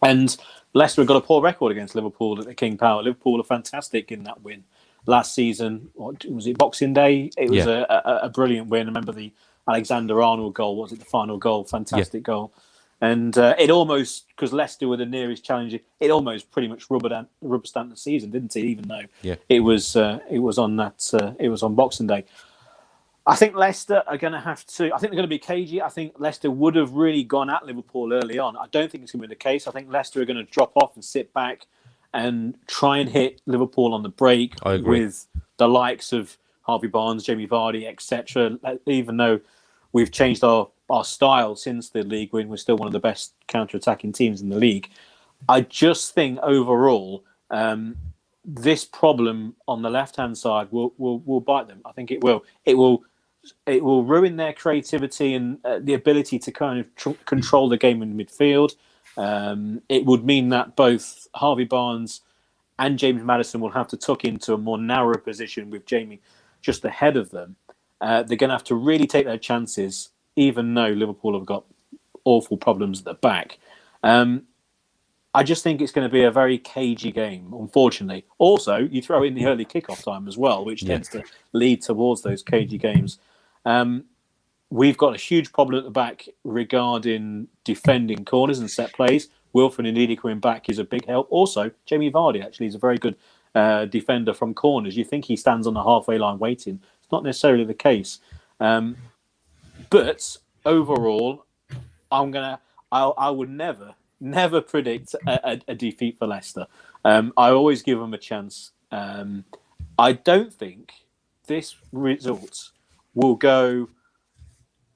And Leicester have got a poor record against Liverpool at the KingPower. Liverpool are fantastic in that win. Last season, what was it, Boxing Day? It was a brilliant win. I remember the Alexander-Arnold goal. Was it the final goal? Fantastic goal. And it almost, because Leicester were the nearest challenger, it almost pretty much rubber stamped the season, didn't it? Even though it was on Boxing Day. I think Leicester are going to have to. I think they're going to be cagey. I think Leicester would have really gone at Liverpool early on. I don't think it's going to be the case. I think Leicester are going to drop off and sit back and try and hit Liverpool on the break with the likes of Harvey Barnes, Jamie Vardy, etc. Even though we've changed our style since the league win, we're still one of the best counter-attacking teams in the league. I just think overall, this problem on the left-hand side will bite them. I think it will. It will ruin their creativity and the ability to kind of control the game in midfield. It would mean that both Harvey Barnes and James Maddison will have to tuck into a more narrow position with Jamie just ahead of them. They're going to have to really take their chances, even though Liverpool have got awful problems at the back. I just think it's going to be a very cagey game, unfortunately. Also, you throw in the early kickoff time as well, which tends to lead towards those cagey games. We've got a huge problem at the back regarding defending corners and set plays. Wilfred Ndidi coming back is a big help. Also, Jamie Vardy actually is a very good defender from corners. You think he stands on the halfway line waiting. It's not necessarily the case. But overall, I would never predict a defeat for Leicester. I always give them a chance. I don't think this result will go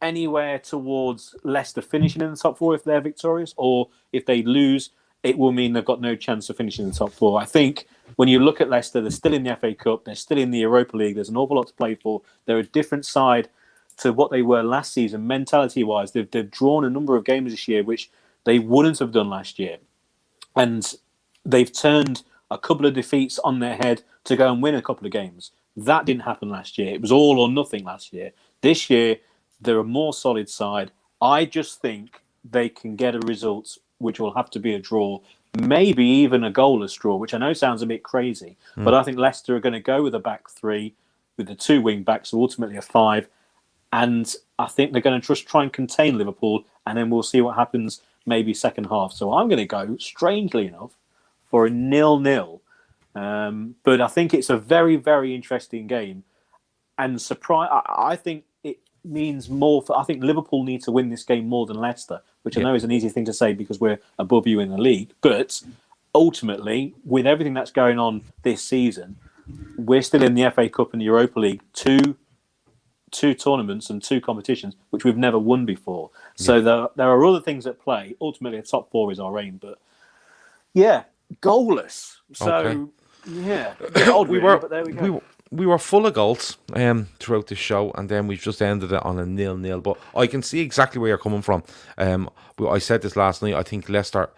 anywhere towards Leicester finishing in the top four if they're victorious, or if they lose, it will mean they've got no chance of finishing in the top four. I think when you look at Leicester, they're still in the FA Cup, they're still in the Europa League, there's an awful lot to play for. They're a different side to what they were last season, mentality-wise. They've drawn a number of games this year which they wouldn't have done last year. And they've turned a couple of defeats on their head to go and win a couple of games. That didn't happen last year. It was all or nothing last year. This year, they're a more solid side. I just think they can get a result which will have to be a draw, maybe even a goalless draw, which I know sounds a bit crazy. But I think Leicester are going to go with a back three, with the two wing backs, so ultimately a five. And I think they're going to just try and contain Liverpool, and then we'll see what happens maybe second half. So I'm going to go, strangely enough, for a 0-0. But I think it's a very, very interesting game. And I think it means more. I think Liverpool need to win this game more than Leicester, which I know is an easy thing to say because we're above you in the league. But ultimately, with everything that's going on this season, we're still in the FA Cup and the Europa League, two tournaments and two competitions which we've never won before. So there are other things at play. Ultimately, a top four is our aim. But yeah, goalless. So yeah, odd, really, but there we go. We were full of goals throughout the show, and then we've just ended it on a 0-0. But I can see exactly where you're coming from. I said this last night. I think Leicester.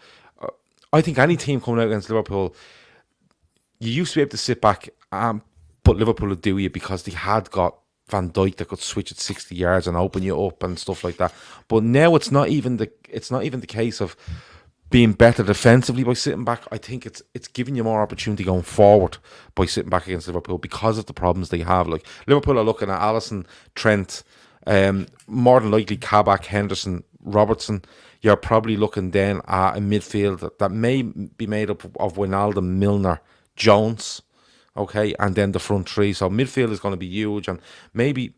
I think any team coming out against Liverpool, you used to be able to sit back, but Liverpool would do you because they had got Van Dijk that could switch at 60 yards and open you up and stuff like that. But now it's not even the case of being better defensively by sitting back. I think it's giving you more opportunity going forward by sitting back against Liverpool because of the problems they have. Like Liverpool are looking at Alisson, Trent, more than likely Kabak, Henderson, Robertson. You're probably looking then at a midfield that may be made up of Wijnaldum, Milner, Jones, okay, and then the front three. So midfield is going to be huge, and maybe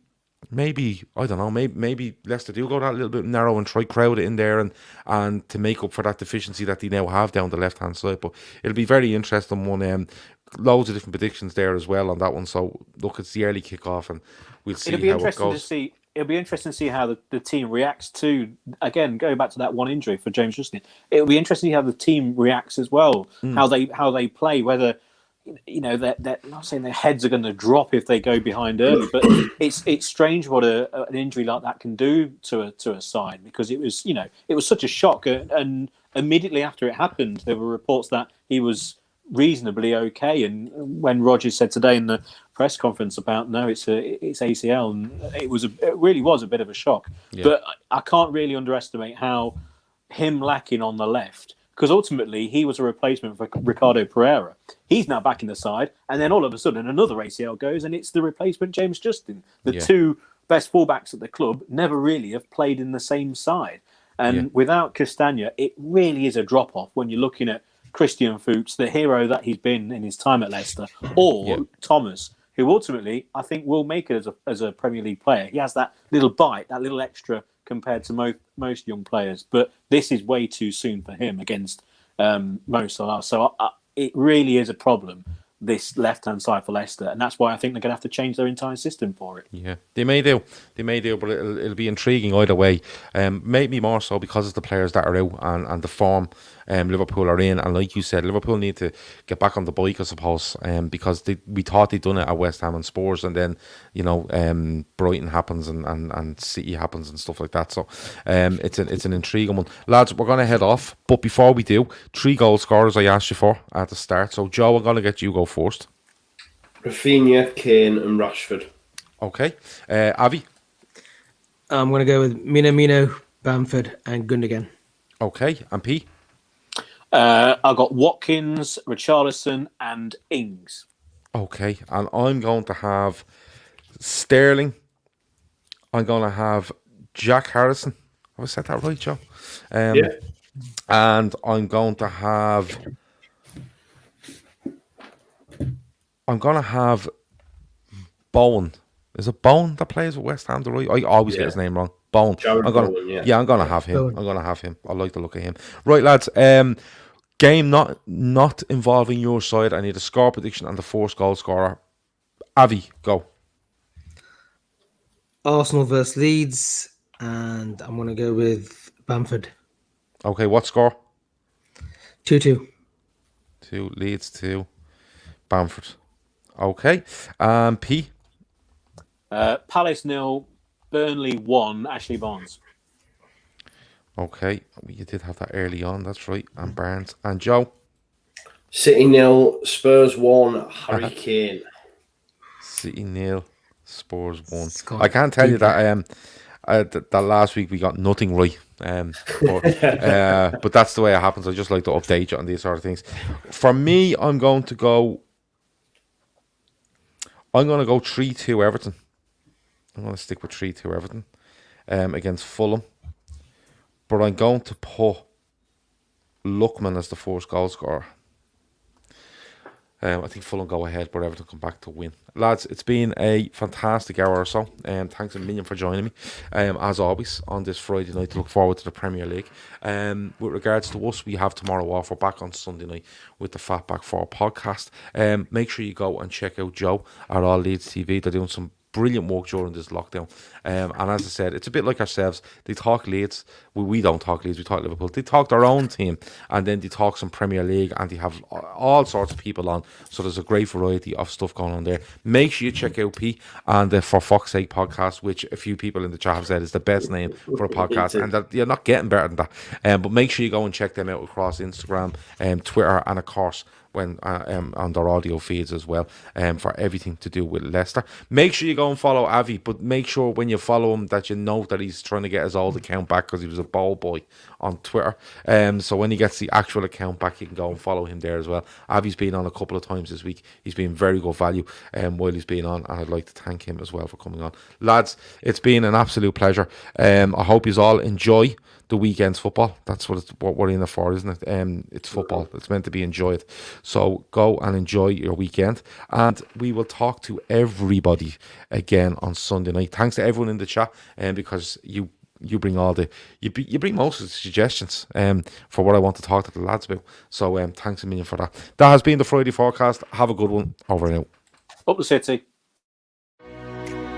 I don't know. Maybe Leicester do go that little bit narrow and try crowd it in there and to make up for that deficiency that they now have down the left hand side. But it'll be very interesting one. Loads of different predictions there as well on that one. So look, it's the early kickoff, and we'll see how it goes. It'll be interesting to see how the team reacts to, again, going back to that one injury for James Justin. It'll be interesting to see how the team reacts as well, how they play, whether, you know, they're not saying their heads are going to drop if they go behind early, but it's strange what an injury like that can do to a side, because it was such a shock, and immediately after it happened, there were reports that he was reasonably okay, and when Rodgers said today in the press conference about it's ACL, and it really was a bit of a shock. But I can't really underestimate how him lacking on the left, because ultimately he was a replacement for Ricardo Pereira. He's now back in the side, and then all of a sudden another ACL goes, and it's the replacement James Justin. The two best fullbacks at the club never really have played in the same side, and without Castagna, it really is a drop off when you're looking at Christian Fuchs, the hero that he's been in his time at Leicester, or Thomas, who ultimately I think will make it as a Premier League player. He has that little bite, that little extra compared to most young players, but this is way too soon for him against Mo Salah. So it really is a problem, this left-hand side for Leicester, and that's why I think they're going to have to change their entire system for it. Yeah, they may do, but it'll be intriguing either way. Maybe more so because of the players that are out and the form Liverpool are in, and like you said, Liverpool need to get back on the bike, I suppose, because we thought they'd done it at West Ham and Spurs, and then Brighton happens and City happens and stuff like that. So it's an intriguing one, lads. We're going to head off, but before we do, 3 goal scorers I asked you for at the start. So Joe, I'm going to get you go first. Rafinha, Kane, and Rashford. Okay, Avy. I'm going to go with Minamino, Bamford, and Gundogan. Okay, and P. I got Watkins, Richarlison, and Ings. Okay, and I'm going to have Sterling. I'm going to have Jack Harrison. Have I said that right, Joe? And I'm going to have Bowen. Is it Bowen that plays with West Ham? I always get his name wrong. Bowen. I'm going to have him. I'm going to have him. I like the look of him. Right, lads. Game not involving your side. I need a score prediction and the first goal scorer. Avy, go. Arsenal versus Leeds, and I'm going to go with Bamford. Okay, what score? 2-2. 2 Leeds, 2 Bamford. Okay, P. Palace 0, Burnley 1, Ashley Barnes. Okay, you did have that early on, that's right. And Barnes. And Joe? City 0, Spurs 1, Harry Kane. City 0, Spurs 1. It's gone I can't tell you deep that that last week we got nothing right. But that's the way it happens. I just like to update you on these sort of things. For me, I'm going to go 3-2 Everton. I'm going to stick with 3-2 Everton against Fulham. But I'm going to put Lookman as the first goal scorer. I think Fulham go ahead, but Everton come back to win. Lads, it's been a fantastic hour or so. Thanks a million for joining me, as always, on this Friday night to look forward to the Premier League. With regards to us, we have tomorrow off. We're back on Sunday night with the Fatback 4 podcast. Make sure you go and check out Joe at All Leeds TV. They're doing some brilliant work during this lockdown. And as I said, it's a bit like ourselves. They talk Leeds. We don't talk Leeds, we talk Liverpool. They talk their own team, and then they talk some Premier League, and they have all sorts of people on. So there's a great variety of stuff going on there. Make sure you check out P and the For Fox's Sake podcast, which a few people in the chat have said is the best name for a podcast, and that you're not getting better than that. But make sure you go and check them out across Instagram, Twitter, and of course when on their audio feeds as well, for everything to do with Leicester. Make sure you go and follow Avy, but make sure when you follow him that you know that he's trying to get his old account back, because he was a ball boy on Twitter. So when he gets the actual account back, you can go and follow him there as well. Avy's been on a couple of times this week. He's been very good value while he's been on, and I'd like to thank him as well for coming on. Lads, it's been an absolute pleasure. I hope you all enjoy the weekend's football. That's what we're in there for, isn't it? It's football. It's meant to be enjoyed. So go and enjoy your weekend, and we will talk to everybody again on Sunday night. Thanks to everyone in the chat, because you bring all the you bring most of the suggestions for what I want to talk to the lads about. So thanks a million for that. That has been the Friday forecast. Have a good one. Over and out. Up the City.